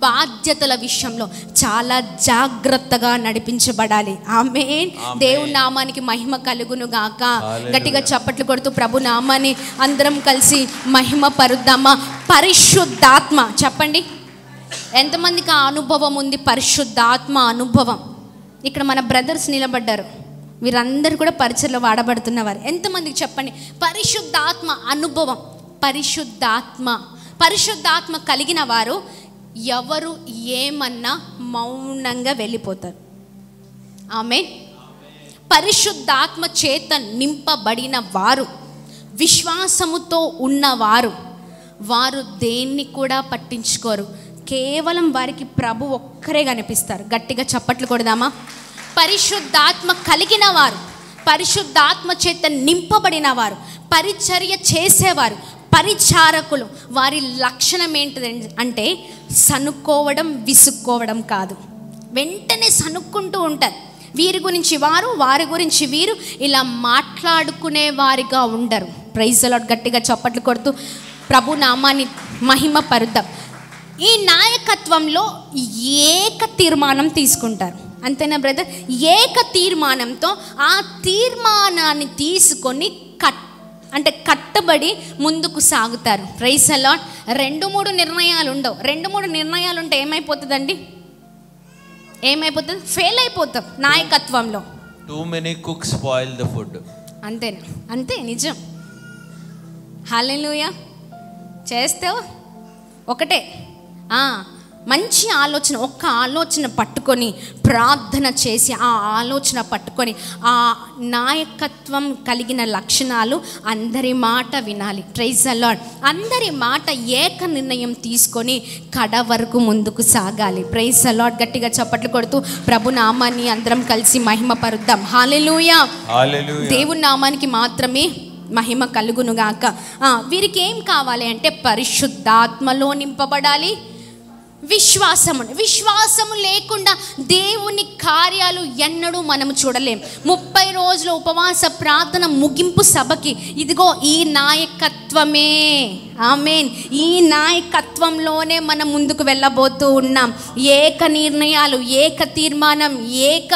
Speaker 2: బాధ్యతల విషయంలో చాలా జాగ్రత్తగా నడిపించబడాలి. ఆమేన్. దేవుని నామానికి మహిమ కలుగును గాక. గట్టిగా చప్పట్లు కొడుతూ ప్రభు నామాన్ని అందరం కలిసి మహిమ పరుద్దామా? పరిశుద్ధాత్మ. చెప్పండి, ఎంతమందికి ఆ అనుభవం ఉంది? పరిశుద్ధాత్మ అనుభవం. ఇక్కడ మన బ్రదర్స్ నిలబడ్డారు, వీరందరూ కూడా పరిచయలో వాడబడుతున్నవారు. ఎంతమందికి చెప్పండి పరిశుద్ధాత్మ అనుభవం? పరిశుద్ధాత్మ కలిగిన వారు ఎవరు ఏమన్నా మౌనంగా వెళ్ళిపోతారు. ఆమేన్. పరిశుద్ధాత్మ చేత నింపబడిన వారు, విశ్వాసముతో ఉన్నవారు, వారు దేన్ని కూడా పట్టించుకోరు. కేవలం వారికి ప్రభు ఒక్కరే కనిపిస్తారు. గట్టిగా చప్పట్లు కొడదామా? పరిశుద్ధాత్మ కలిగిన వారు, పరిశుద్ధాత్మ చేత నింపబడిన వారు, పరిచర్య చేసేవారు, పరిచారకులు, వారి లక్షణం ఏంటిది అంటే సనుక్కోవడం, విసుక్కోవడం కాదు. వెంటనే సనుక్కుంటూ ఉంటారు. వీరి గురించి వారు, వారి గురించి వీరు ఇలా మాట్లాడుకునే వారిగా ఉండరు. Praise the lord. గట్టిగా చప్పట్లు కొడుతూ ప్రభు నామాన్ని మహిమ పరుద్దాం. ఈ నాయకత్వంలో ఏక తీర్మానం తీసుకుంటారు. అంతేనా బ్రదర్? ఏక తీర్మానంతో ఆ తీర్మానాన్ని తీసుకొని కట్టబడి ముందుకు సాగుతారు. Praise the lord. 2-3 నిర్ణయాలు ఉండవు. 2-3 నిర్ణయాలు ఉంటే ఏమైపోతుందండి? ఏమైపోతుంది? ఫెయిల్ అయిపోతాం నాయకత్వంలో. Too many cooks spoil the food.
Speaker 1: అంతేనా? అంతే, నిజం. హల్లెలూయా. చేస్తావు ఒకటే.
Speaker 2: మంచి ఆలోచన, ఒక్క ఆలోచన పట్టుకొని ప్రార్థన చేసి ఆ ఆలోచన పట్టుకొని ఆ నాయకత్వం కలిగిన లక్షణాలు అందరి మాట వినాలి. Praise the lord. అందరి మాట ఏక నిర్ణయం తీసుకొని కడ వరకు ముందుకు సాగాలి. Praise the lord. గట్టిగా చప్పట్లు కొడుతూ ప్రభు నామాన్ని అందరం కలిసి మహిమ పరుద్దాం. హల్లెలూయా. దేవుని నామానికి మాత్రమే మహిమ కలుగునుగాక. వీరికి ఏం కావాలి అంటే పరిశుద్ధాత్మలో నింపబడాలి, విశ్వాసము లేకుండా దేవుని కార్యాలు ఎన్నడూ మనము చూడలేం. 30 రోజుల ఉపవాస ప్రార్థన ముగింపు సభకి ఇదిగో ఈ నాయకత్వమే, ఆమేన్, ఈ నాయకత్వంలోనే మనం ముందుకు వెళ్ళబోతూ ఉన్నాం. ఏక నిర్ణయాలు, ఏక తీర్మానం, ఏక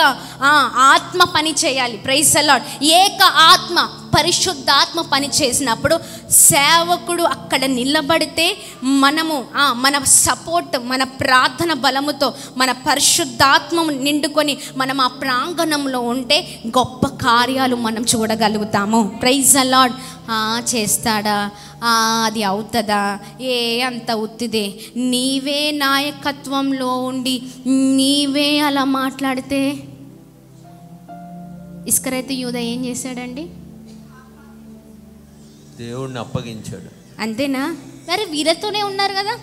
Speaker 2: ఆత్మ పని చేయాలి. Praise the lord. ఏక ఆత్మ, పరిశుద్ధాత్మ పని చేసినప్పుడు సేవకుడు అక్కడ నిలబడితే మనము మన సపోర్ట్, మన ప్రార్థన బలముతో, మన పరిశుద్ధాత్మ నిండుకొని మనం ఆ ప్రాంగణంలో ఉంటే గొప్ప కార్యాలు మనం చూడగలుగుతాము. Praise the lord. చేస్తాడా, అది అవుతుందా, అంత ఉత్తిదే. నీవే నాయకత్వంలో ఉండి నీవే అలా మాట్లాడితే ఇస్కరైతు యూదా ఏం చేశాడండి?
Speaker 3: దేవుడిని అప్పగించాడు.
Speaker 2: అంతేనా? మరి వీళ్ళతోనే ఉన్నారు కదా,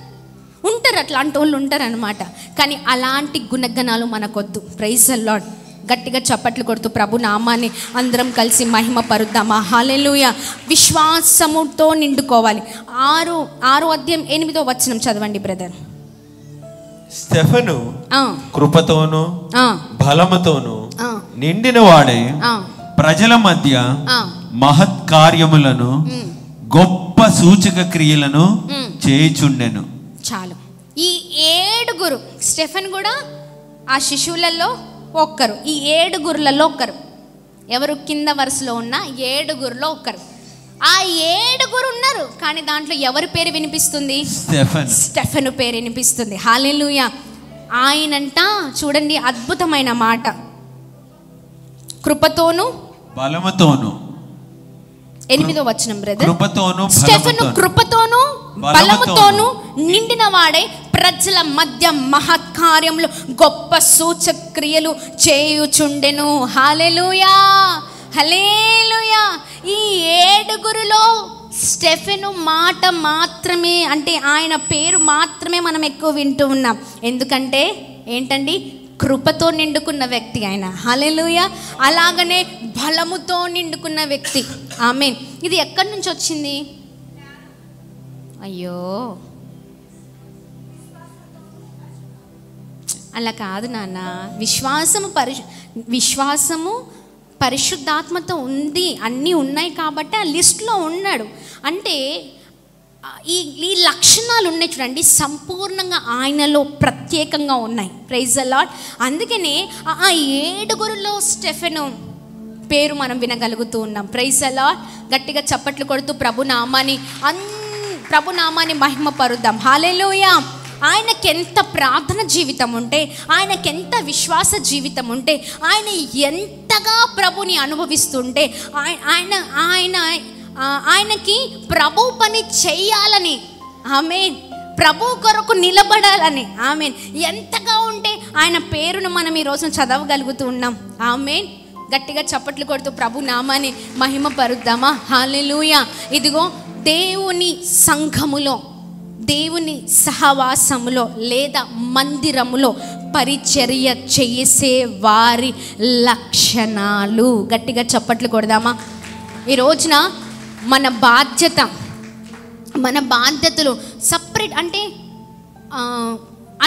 Speaker 2: ఉంటారు, అట్లాంటి వాళ్ళు ఉంటారు అనమాట. కానీ అలాంటి గుణగణాలు మనకొద్దు. Praise the lord. గట్టిగా చప్పట్లు కొడుతూ ప్రభు నామాన్ని అందరం కలిసి మహిమ పరుద్దామా. హల్లెలూయా. విశ్వాసముతో నిండుకోవాలి. 6వ అధ్యాయం 8వ వచనం చదవండి బ్రదర్.
Speaker 3: స్టెఫెను కృపతోను బలముతోను నిండిన వాడే ప్రజల మధ్య మహత్ కార్యములను గొప్ప సూచక క్రియలను చేయుచుండెను.
Speaker 2: చాలు. ఈ 7 స్టెఫెన్ కూడా ఆ శిశువులలో ఒక్కరు, ఈ 7 ఒక్కరు. ఎవరు? కింద వరుసలో ఉన్న 7 ఒక్కరు. ఆ 7 ఉన్నారు, కానీ దాంట్లో ఎవరి పేరు వినిపిస్తుంది? స్టెఫెను పేరు వినిపిస్తుంది. హల్లెలూయా. ఆయనంట చూడండి అద్భుతమైన మాట, కృపతోను బలముతోను. 8వ వచనం బ్రదర్. స్టెఫెను కృపతోను బలముతోను నిండిన వాడై ప్రజల మధ్య మహత్కార్యములు గొప్ప సూచక్రియలు చేయుచుండెను. హల్లెలూయా, హల్లెలూయా. ఈ 7 స్టెఫెను మాట మాత్రమే, అంటే ఆయన పేరు మాత్రమే మనం ఎక్కువ వింటూ ఉన్నాం. ఎందుకంటే ఏంటండి? కృపతో నిండుకున్న వ్యక్తి ఆయన. హల్లెలూయా. అలాగనే బలముతో నిండుకున్న వ్యక్తి. ఆమేన్. ఇది ఎక్కడి నుంచి వచ్చింది? అయ్యో, అలా కాదు నాన్న. విశ్వాసము పరిశుద్ధాత్మతో ఉంది, అన్నీ ఉన్నాయి కాబట్టి ఆ లిస్టులో ఉన్నాడు. అంటే ఈ లక్షణాలు ఉన్నాయి చూడండి, సంపూర్ణంగా ఆయనలో ప్రత్యేకంగా ఉన్నాయి. Praise the lord. అందుకనే ఆ 7 స్టెఫెను పేరు మనం వినగలుగుతూ ఉన్నాం. Praise the lord. గట్టిగా చప్పట్లు కొడుతూ ప్రభు నామాన్ని మహిమ పరుద్దాం. హల్లెలూయా. ఆయనకెంత ప్రార్థన జీవితం ఉంటే, ఆయనకెంత విశ్వాస జీవితం ఉంటే, ఆయన ఎంతగా ప్రభుని అనుభవిస్తుంటే, ఆయనకి ప్రభు పని చెయ్యాలని, ఆమేన్, ప్రభు కొరకు నిలబడాలని, ఆమేన్, ఎంతగా ఉంటే ఆయన పేరును మనం ఈరోజు చదవగలుగుతూ ఉన్నాం. ఆమేన్. గట్టిగా చప్పట్లు కొడుతూ ప్రభు నామాన్ని మహిమ పరుద్దామా. హల్లెలూయా. ఇదిగో దేవుని సంఘములో, దేవుని సహవాసములో లేదా మందిరములో పరిచర్య చేసే వారి లక్షణాలు. గట్టిగా చప్పట్లు కొడదామా. ఈ రోజున మన బాధ్యతలు సపరేట్, అంటే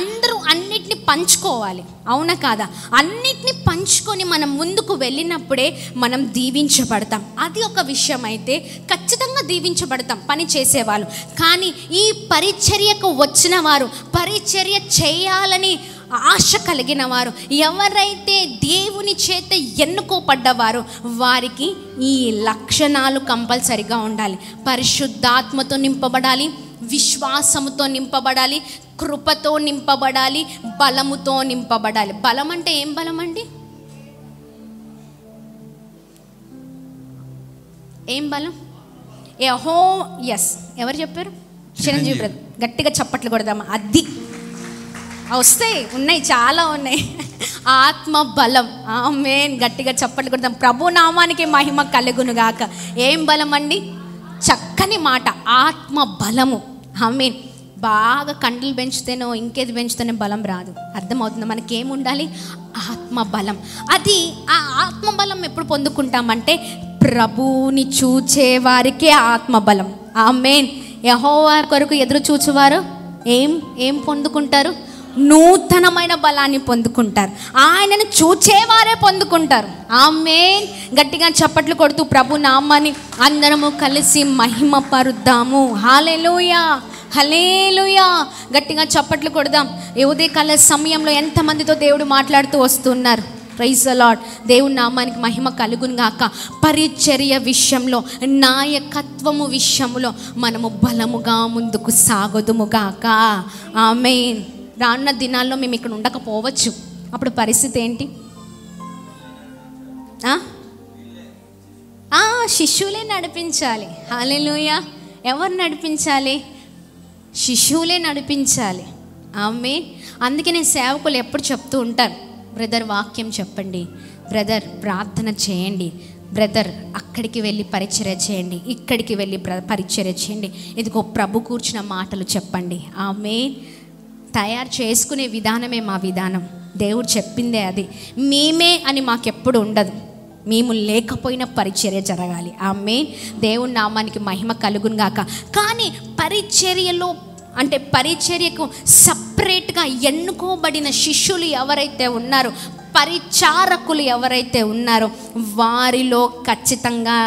Speaker 2: అందరూ అన్నిటిని పంచుకోవాలి. అవునా కాదా? అన్నిటిని పంచుకొని మనం ముందుకు వెళ్ళినప్పుడే మనం దీవించబడతాం. అది ఒక విషయం అయితే ఖచ్చితంగా దీవించబడతాం పని చేసేవాళ్ళు. కానీ ఈ పరిచర్యకు వచ్చిన వారు, పరిచర్య చేయాలని ఆశ కలిగిన వారు, ఎవరైతే దేవుని చేత ఎన్నుకోబడ్డవారు, వారికి ఈ లక్షణాలు కంపల్సరిగా ఉండాలి. పరిశుద్ధాత్మతో నింపబడాలి, విశ్వాసముతో నింపబడాలి, కృపతో నింపబడాలి, బలముతో నింపబడాలి. బలం అంటే ఏం బలం అండి? ఏం బలం? ఎస్, ఎవరు చెప్పారు? చిరంజీవి బ్రదర్. గట్టిగా చప్పట్లు కొడదామా. అది వస్తాయి, ఉన్నాయి, చాలా ఉన్నాయి. ఆత్మ బలం. ఆమేన్. గట్టిగా చప్పట్లు కొడదాం. ప్రభు నామానికి మహిమ కలుగును గాక. ఏం బలం అండి? చక్కని మాట, ఆత్మ బలము. ఆమేన్. బాగా కండలు పెంచుతేనో ఇంకేది పెంచుతేనే బలం రాదు. అర్థమవుతుంది? మనకేముండాలి? ఆత్మ బలం. అది ఆ ఆత్మ బలం ఎప్పుడు పొందుకుంటామంటే ప్రభువుని చూచే వారికే ఆత్మ బలం. ఆమేన్. యెహోవా కొరకు ఎదురు చూచువారు ఏం పొందుకుంటారు? నూతనమైన బలాన్ని పొందుకుంటారు. ఆయనను చూచేవారే పొందుకుంటారు. ఆమేన్. గట్టిగా చప్పట్లు కొడుతూ ప్రభు నామాన్ని అందరము కలిసి మహిమ పరుద్దాము. హల్లెలూయా, హల్లెలూయా. గట్టిగా చప్పట్లు కొడదాం. ఈ ఉదయకాల సమయంలో ఎంతమందితో దేవుడు మాట్లాడుతూ వస్తున్నారు. Praise the lord. దేవుని నామానికి మహిమ కలుగును గాక. పరిచర్య విషయంలో, నాయకత్వము విషయంలో మనము బలముగా ముందుకు సాగుదుము గాక. ఆమేన్. రానున్న దినాల్లో మేము ఇక్కడ ఉండకపోవచ్చు. అప్పుడు పరిస్థితి ఏంటి? శిష్యులే నడిపించాలి. హల్లెలూయా. ఎవరు నడిపించాలి? శిష్యులే నడిపించాలి. ఆమేన్. అందుకే నేను సేవకులు ఎప్పుడు చెప్తూ ఉంటాను, బ్రదర్ వాక్యం చెప్పండి, బ్రదర్ ప్రార్థన చేయండి, బ్రదర్ అక్కడికి వెళ్ళి పరిచర్య చేయండి, ఇక్కడికి వెళ్ళి పరిచర్య చేయండి, ఇదిగో ప్రభు కూర్చున్న మాటలు చెప్పండి. ఆమేన్. తయారు చేసుకునే విధానమే మా విధానం. దేవుడు చెప్పిందే అది. మేమే అని మాకెప్పుడు ఉండదు. మేము లేకపోయినా పరిచర్య జరగాలి. ఆమేన్. దేవుని నామానికి మహిమ కలుగును గాక. కానీ పరిచర్యలో అంటే పరిచర్యకు సపరేట్గా ఎన్నుకోబడిన శిష్యులు ఎవరైతే ఉన్నారో, పరిచారకులు ఎవరైతే ఉన్నారో, వారిలో ఖచ్చితంగా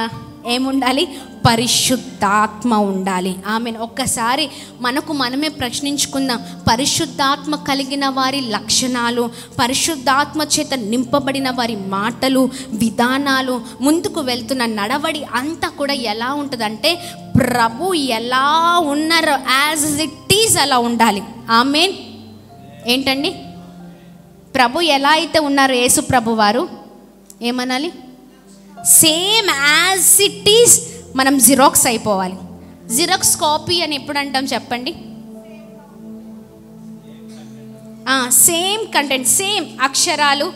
Speaker 2: ఏముండాలి? పరిశుద్ధాత్మ ఉండాలి. ఆమేన్. ఒక్కసారి మనకు మనమే ప్రశ్నించుకుందాం. పరిశుద్ధాత్మ కలిగిన వారి లక్షణాలు, పరిశుద్ధాత్మ చేత నింపబడిన వారి మాటలు, విధానాలు, ముందుకు వెళ్తున్న నడవడి అంతా కూడా ఎలా ఉంటుందంటే ప్రభు ఎలా ఉన్నారో యాజ్ ఇట్ ఈజ్ అలా ఉండాలి. ఆమేన్. ఏంటండి? ప్రభు ఎలా అయితే ఉన్నారో యేసు ప్రభు వారు ఏమనాలి? సేమ్ యాజ్ ఇట్ ఈజ్ మనం జిరాక్స్ అయిపోవాలి. జిరాక్స్ కాపీ అని ఎప్పుడు అంటాం చెప్పండి? సేమ్ కంటెంట్, సేమ్ అక్షరాలు,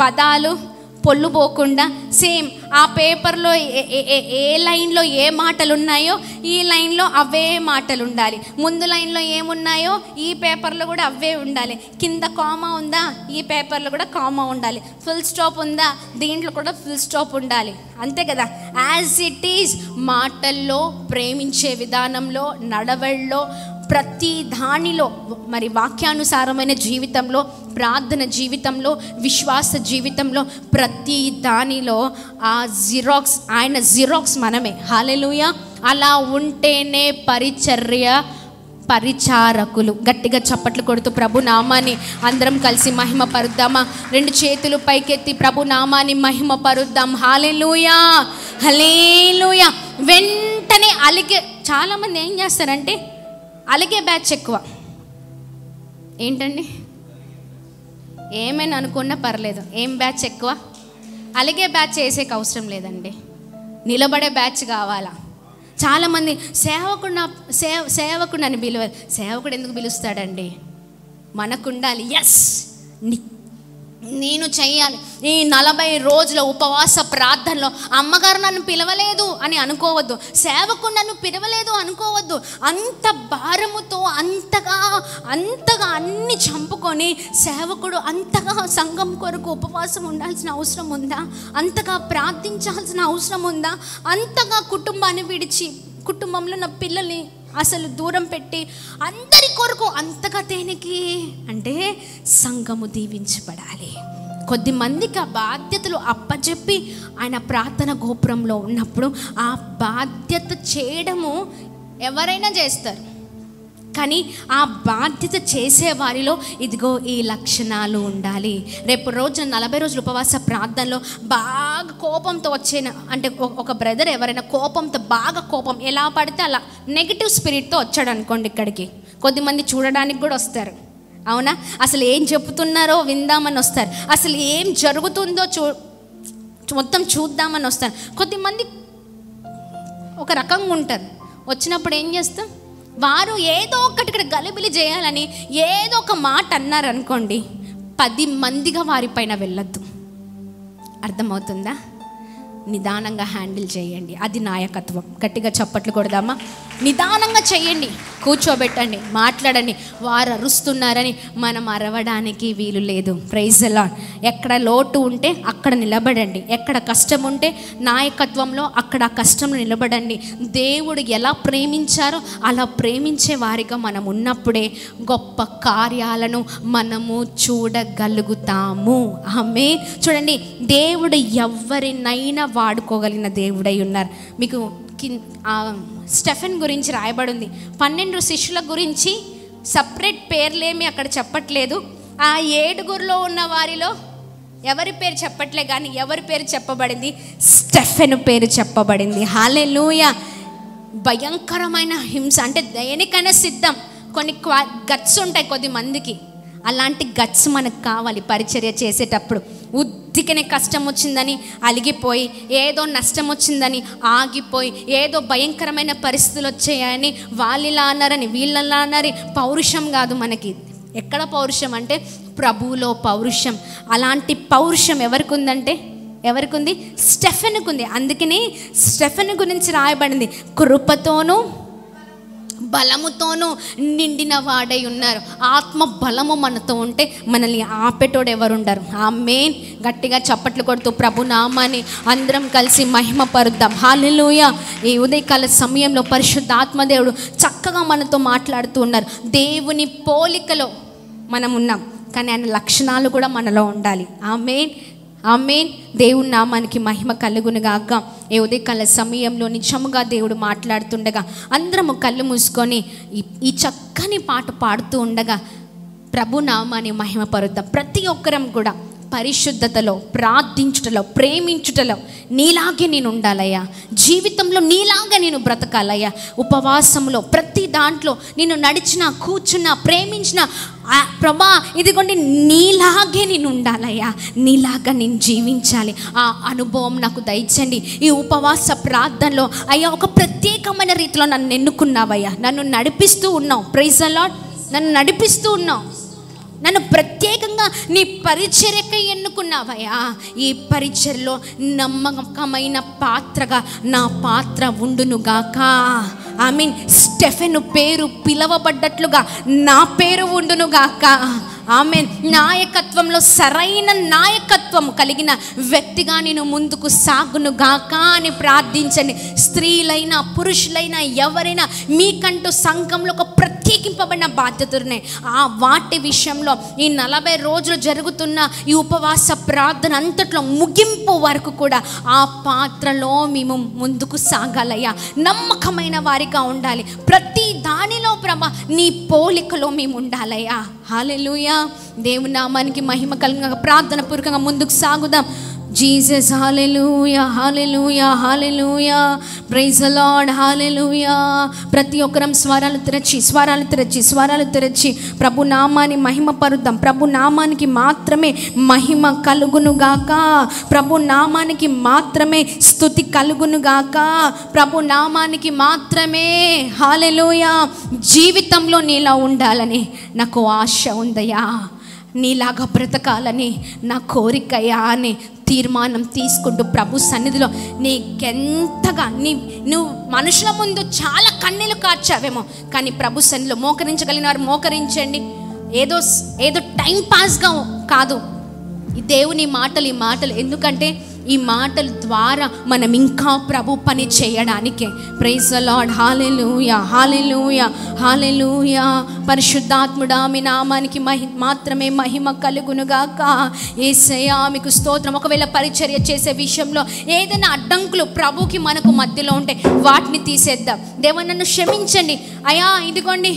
Speaker 2: పదాలు పొల్లు పోకుండా సేమ్ ఆ పేపర్లో ఏ లైన్లో ఏ మాటలు ఉన్నాయో ఈ లైన్లో అవే మాటలు ఉండాలి. ముందు లైన్లో ఏమున్నాయో ఈ పేపర్లో కూడా అవే ఉండాలి. కింద కామా ఉందా, ఈ పేపర్లో కూడా కామా ఉండాలి. ఫుల్ స్టాప్ ఉందా, దీంట్లో కూడా ఫుల్ స్టాప్ ఉండాలి. అంతే కదా? యాజ్ ఇట్ ఈజ్ మాటల్లో, ప్రేమించే విధానంలో, నడవడిలో, ప్రతి దానిలో, మరి వాక్యానుసారమైన జీవితంలో, ప్రార్థన జీవితంలో, విశ్వాస జీవితంలో, ప్రతి దానిలో ఆ జిరాక్స్, ఆయన జిరాక్స్ మనమే. హల్లెలూయా. అలా ఉంటేనే పరిచారకులు. గట్టిగా చప్పట్లు కొడుతూ ప్రభు నామాన్ని అందరం కలిసి మహిమ పరుద్దామా? రెండు చేతులు పైకెత్తి ప్రభు నామాన్ని మహిమ పరుద్దాం. హల్లెలూయా, హల్లెలూయా. వెంటనే అలిగే చాలామంది ఏం చేస్తారంటే అలిగే బ్యాచ్ ఎక్కువ. ఏంటండి? ఏమైనా అనుకున్నా పర్లేదు, ఏం బ్యాచ్ ఎక్కువ? అలిగే బ్యాచ్ వేసేకి అవసరం లేదండి, నిలబడే బ్యాచ్ కావాలా? చాలామంది సేవకుడు అని పిలువ. సేవకుడు ఎందుకు పిలుస్తాడండి? మనకుండాలి. ఎస్, నేను చెయ్యాలి. ఈ 40 రోజుల ఉపవాస ప్రార్థనలో అమ్మగారు నన్ను పిలవలేదు అని అనుకోవద్దు, సేవకుడు నన్ను పిలవలేదు అనుకోవద్దు. అంత భారముతో అంతగా అన్ని చంపుకొని సేవకుడు అంతగా సంఘం కొరకు ఉపవాసం ఉండాల్సిన అవసరం ఉందా? అంతగా ప్రార్థించాల్సిన అవసరం ఉందా? అంతగా కుటుంబాన్ని విడిచి, కుటుంబంలో ఉన్న పిల్లల్ని అసలు దూరం పెట్టి అందరి కొరకు అంతగా దేనికి అంటే సంఘము దీవించబడాలి. కొద్ది మందికి ఆ బాధ్యతలు అప్పచెప్పి ఆయన ప్రార్థన గోపురంలో ఉన్నప్పుడు ఆ బాధ్యత చేయడము ఎవరైనా చేస్తారు. కానీ ఆ బాధ్యత చేసే వారిలో ఇదిగో ఈ లక్షణాలు ఉండాలి. రేపు రోజున 40 రోజుల ఉపవాస ప్రార్థనలో బాగా కోపంతో వచ్చేన అంటే ఒక బ్రదర్ ఎవరైనా కోపంతో, బాగా కోపం, ఎలా పడితే అలా నెగిటివ్ స్పిరిట్తో వచ్చాడు అనుకోండి, ఇక్కడికి కొద్దిమంది చూడడానికి కూడా వస్తారు. అవునా? అసలు ఏం చెప్తున్నారో విందామని వస్తారు, అసలు ఏం జరుగుతుందో మొత్తం చూద్దామని వస్తారు. కొద్దిమంది ఒక రకంగా ఉంటారు. వచ్చినప్పుడు ఏం చేస్తాం? వారు ఏదో ఒకటి ఇక్కడ గలిబిలి చేయాలని ఏదో ఒక మాట అన్నారు అనుకోండి, 10 మందిగా వారిపైన వెళ్ళొద్దు. అర్థమవుతుందా? నిదానంగా హ్యాండిల్ చేయండి, అది నాయకత్వం. గట్టిగా చప్పట్లు కొడదామా? నిదానంగా చేయండి, కూర్చోబెట్టండి, మాట్లాడండి. వారు అరుస్తున్నారని మనం అరవడానికి వీలు లేదు. Praise the lord. ఎక్కడ లోటు ఉంటే అక్కడ నిలబడండి, ఎక్కడ కష్టం ఉంటే నాయకత్వంలో అక్కడ కష్టంలో నిలబడండి. దేవుడు ఎలా ప్రేమించారో అలా ప్రేమించే వారిగా మనం ఉన్నప్పుడే గొప్ప కార్యాలను మనము చూడగలుగుతాము. ఆమేన్. చూడండి, దేవుడు ఎవరినైనా వాడుకోగలిగిన దేవుడై ఉన్నారు. మీకు స్టెఫెన్ గురించి రాయబడింది. 12 శిష్యుల గురించి సపరేట్ పేర్లేమి అక్కడ చెప్పట్లేదు. ఆ 7గురిలో ఉన్న వారిలో ఎవరి పేరు చెప్పట్లే, కానీ ఎవరి పేరు చెప్పబడింది? స్టెఫెన్ పేరు చెప్పబడింది. హల్లెలూయా. భయంకరమైన హింస, అంటే దేనికైనా సిద్ధం. కొన్ని గట్స్ ఉంటాయి కొద్ది మందికి, అలాంటి గట్స్ మనకు కావాలి పరిచర్య చేసేటప్పుడు. ఉద్దికనే కష్టం వచ్చిందని అలిగిపోయి, ఏదో నష్టం వచ్చిందని ఆగిపోయి, ఏదో భయంకరమైన పరిస్థితులు వచ్చాయని వాళ్ళిలా అన్నారని వీళ్ళలా అన్నారని పౌరుషం కాదు మనకి. ఎక్కడ పౌరుషం అంటే ప్రభువులో పౌరుషం. అలాంటి పౌరుషం ఎవరికి ఉందంటే ఎవరికి ఉంది? స్టెఫెన్కు ఉంది. అందుకని స్టెఫెన్ గురించి రాయబడింది, కృపతోనూ బలముతోనూ నిండిన వాడై ఉన్నారు. ఆత్మ బలము మనతో ఉంటే మనల్ని ఆపేటోడు ఎవరుండరు. ఆమేన్. గట్టిగా చప్పట్లు కొడుతూ ప్రభు నామాన్ని అందరం కలిసి మహిమ పరుద్దాం. హల్లెలూయా. ఈ ఉదయకాల సమయంలో పరిశుద్ధ ఆత్మదేవుడు చక్కగా మనతో మాట్లాడుతూ ఉన్నారు. దేవుని పోలికలో మనం ఉన్నాం, కానీ ఆయన లక్షణాలు కూడా మనలో ఉండాలి. ఆమేన్, ఆమేన్. దేవుని నామానికి మహిమ కలుగునుగాక. ఈ ఉదయకాల సమయంలో నిజముగా దేవుడు మాట్లాడుతుండగా అందరము కళ్ళు మూసుకొని ఈ చక్కని పాట పాడుతూ ఉండగా ప్రభు నామాన్ని మహిమ పరుద్దాం. ప్రతి ఒక్కరం కూడా పరిశుద్ధతలో, ప్రార్థించుటలో, ప్రేమించుటలో నీలాగే నేను ఉండాలయ్యా. జీవితంలో నీలాగా నేను బ్రతకాలయ్యా. ఉపవాసంలో ప్రతి దాంట్లో నేను నడిచిన, కూర్చున్న, ప్రేమించిన ప్రభా ఇదిగోండి నీలాగే నేను ఉండాలయ్యా. నీలాగా నేను జీవించాలి. ఆ అనుభవం నాకు దయచండి. ఈ ఉపవాస ప్రార్థనలో అయ్యా ఒక ప్రత్యేకమైన రీతిలో నన్ను ఎన్నుకున్నావయ్యా. నన్ను నడిపిస్తూ ఉన్నావు. Praise the lord. నన్ను నడిపిస్తూ ఉన్నావు. నన్ను ప్రత్యేకంగా నీ పరిచర్యకై ఎన్నుకున్నావయ్యా. ఈ పరిచర్యలో నమ్మకమైన పాత్రగా నా పాత్ర ఉండునుగాక. ఐ మీన్ స్టెఫెను పేరు పిలవబడ్డట్లుగా నా పేరు ఉండునుగాక. ఆమేన్. నాయకత్వంలో సరైన నాయకత్వం కలిగిన వ్యక్తిగా నేను ముందుకు సాగునుగాక అని ప్రార్థించండి. స్త్రీలైనా పురుషులైనా ఎవరైనా మీకంటూ సంఘంలో ఒక ప్రత్యేకింపబడిన బాధ్యతలు ఉన్నాయి. ఆ వాటి విషయంలో ఈ 40 రోజులు జరుగుతున్న ఈ ఉపవాస ప్రార్థన అంతట్లో ముగింపు వరకు కూడా ఆ పాత్రలో మేము ముందుకు సాగాలయ్యా. నమ్మకమైన వారిగా ఉండాలి. ప్రతి దానిలో ప్రభా నీ పోలికలో మేము ఉండాలయ్యా. హల్లెలూయా. దేవుని నామానికి మహిమ కలుగుగా ప్రార్థన పూర్వకంగా ముందుకు సాగుదాం. Jesus. Hallelujah, hallelujah, hallelujah. Praise the lord. Hallelujah. ప్రతి ఒక్కరం స్వరాలు తెరచి ప్రభు నామాన్ని మహిమ పరుద్దాం. ప్రభు నామానికి మాత్రమే మహిమ కలుగునుగాక. ప్రభు నామానికి మాత్రమే స్తుతి కలుగునుగాక. ప్రభు నామానికి మాత్రమే. హల్లెలూయా. జీవితంలో నీలా ఉండాలని నాకు ఆశ ఉందయ్యా. నీలాగా బ్రతకాలని నా కోరికయ్యా అని తీర్మానం తీసుకుంటూ ప్రభు సన్నిధిలో నీకెంతగా నువ్వు మనుషుల ముందు చాలా కన్నీళ్ళు కార్చావేమో, కానీ ప్రభు సన్నిధిలో మోకరించగలిగిన వారు మోకరించండి. ఏదో టైం పాస్గా కాదు. ఈ దేవుని మాటలు, ఈ మాటలు ఎందుకంటే ఈ మాటల ద్వారా మనం ఇంకా ప్రభు పని చేయడానికే. Praise the lord. Hallelujah, hallelujah, hallelujah. పరిశుద్ధాత్ముడా మీ నామానికి మాత్రమే మహిమ కలుగునుగాక. యేసయ్యా మీకు స్తోత్రం. ఒకవేళ పరిచర్య చేసే విషయంలో ఏదైనా అడ్డంకులు ప్రభుకి మనకు మధ్యలో ఉంటే వాటిని తీసేద్దాం. దేవా నన్ను క్షమించండి అయ్యా. ఇదిగోండి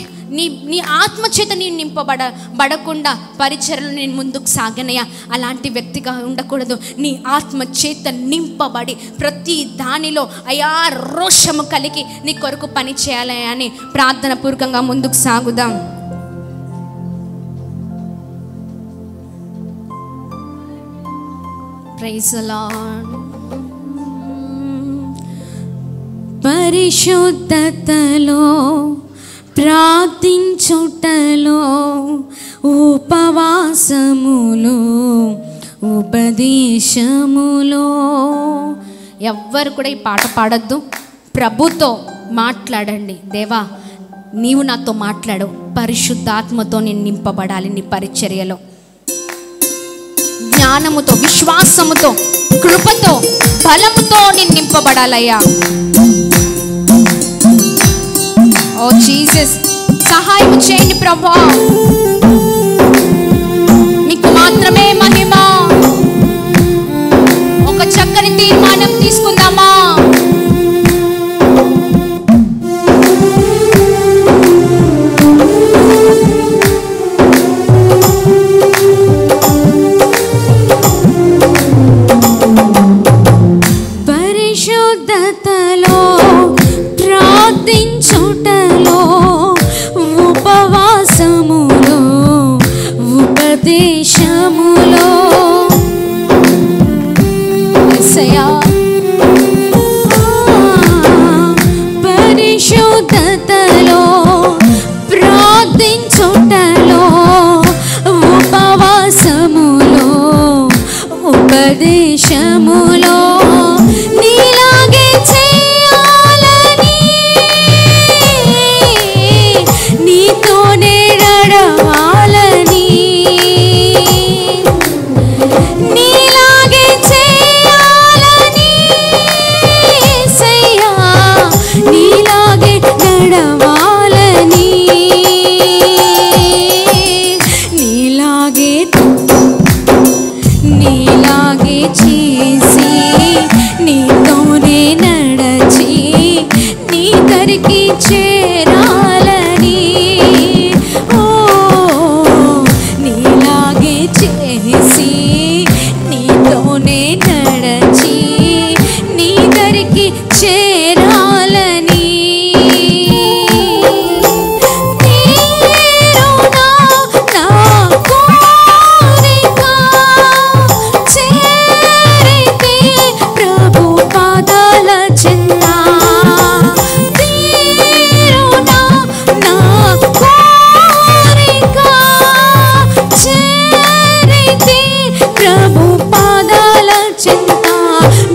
Speaker 2: నీ ఆత్మచేత నేను నింపబడకుండా పరిచర్యలు నేను ముందుకు సాగనయ్యా. అలాంటి వ్యక్తిగా ఉండకూడదు. నీ ఆత్మచేత నింపబడి ప్రతి దానిలో అయ్యా రోషము కలిగి నీ కొరకు పని చేయాలి అని ప్రార్థన పూర్వకంగా ముందుకు సాగుదాం. Praise the lord. పరిశుద్ధతలో
Speaker 1: ప్రార్థించుటలో ఉపవాసములో ఉపదేశములో. ఎవ్వరు కూడా ఈ పాట పాడద్దు, ప్రభుతో మాట్లాడండి. దేవా నీవు నాతో మాట్లాడు, పరిశుద్ధాత్మతో నేను నింపబడాలి. నీ పరిచర్యలో జ్ఞానముతో, విశ్వాసముతో, కృపతో, బలముతో నేను నింపబడాలయ్యా. ఓ జీసస్, సహాయం చేయండి ప్రభా, మీకు మాత్రమే మహిమ. ఒక చక్కని తీర్మానం తీసుకుందామా?
Speaker 2: పరిశుద్ధతలో, ప్రార్థించుటలో, ఉపవాసములో, ఉపదేశములో. పరిశుద్ధతలో, ప్రార్థించుటలో, ఉపవాసములో, ఉపదేశములో నీలాగే చేయాలని, నీతోనే నడవాలని, నీలాగే చేయాలని యేసయ్యా, నీలాగే నడవాలని, నీలాగే చేసి నీతోనే నడచి నీ దరికి చేరాలని. ఓ నీలాగే చేసి నీతోనే నడచి నీ దరికి చేరాలని.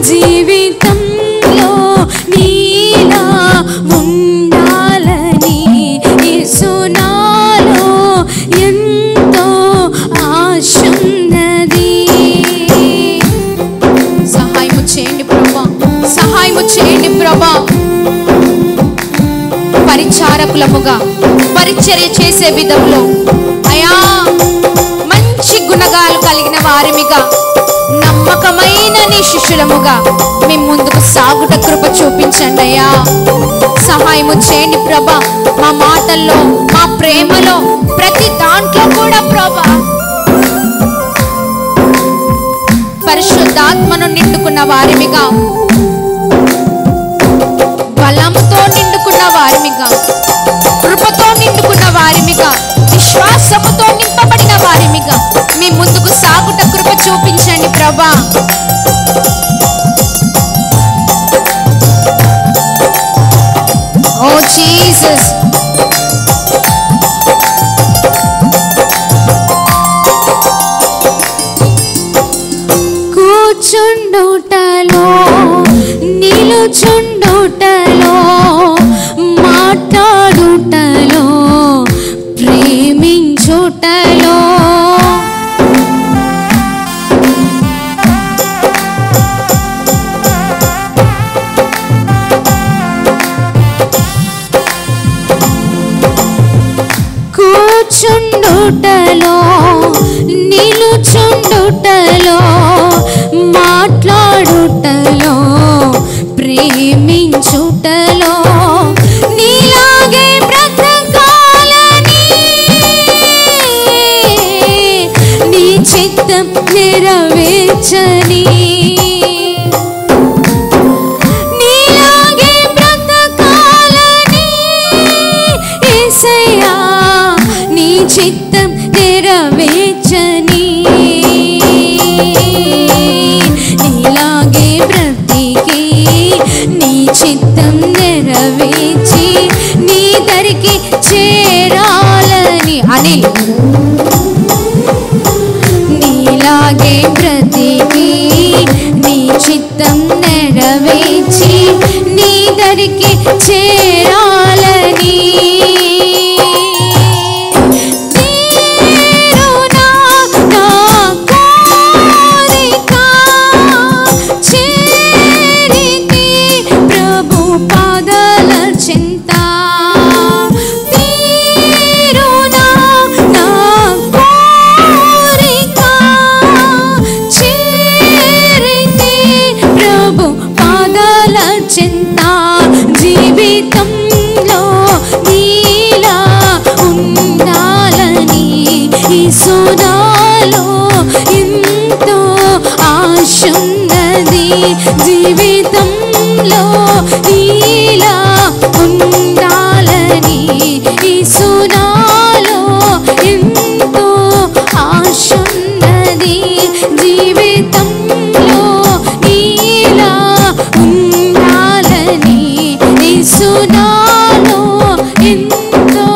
Speaker 2: జీవితంలో నీలా ఉండాలని యేసునాలో ఎంతో ఆశున్నది.
Speaker 1: సహాయము చేయండి ప్రభా, సహాయము చేయండి ప్రభా. పరిచారకులముగా పరిచర్య చేసే విధంలో అయా మంచి గుణగాలు కలిగిన వారిమిగా, నమ్మకమైన నీ శిష్యులముగా మేము ముందుకు సాగుట కృప చూపించండి అయ్యా. సహాయము చేయండి ప్రభా. మా మాటల్లో, మా ప్రేమలో, ప్రతి దాంట్లో కూడా ప్రభా పరిశుద్ధాత్మను నిండుకున్న వారిమిగా, బలముతో నిండుకున్న వారిమిగా, కృపతో నిండుకున్న వారిమిగా, విశ్వాసముతో నింపబడిన వారిమిగా మీ ముందుకు సాగుట కృప చూపించండి ప్రభా. ఓ జీసస్,
Speaker 2: కూర్చుండుటలో, నిలుచుండుటలో, మాట్లాడుటలో, ప్రేమించుటలో, కూర్చుండుటలో, నిలుచుండుటలో, మాట్లాడుటలో, ప్రేమించుటలో నీలాగే బ్రతకాలని, నీ చిత్తం నెరవేర్చని, నీలాగే బ్రతకాలని యేసయ్యా, నీ చిత్తం నెరవేర్చని, నీలాగే బ్రతికి నీ చిత్తం నెరవేర్చి నీ దరి దరికి చేరాలని అనిల్ నీలాగే బ్రతికి నీ చిత్తం నెరవేర్చి నీ దరికి చేరాలని జీవితంలో నీలా ఉండాలని యేసునాలో ఎంతో ఆశున్నది జీవితంలో నీలా ఉండాలని యేసునాలో ఎంతో ఆశున్నది జీవితంలో నీలా ఉండాలని యేసునాలో ఎంతో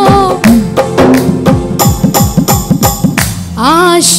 Speaker 2: ఆశ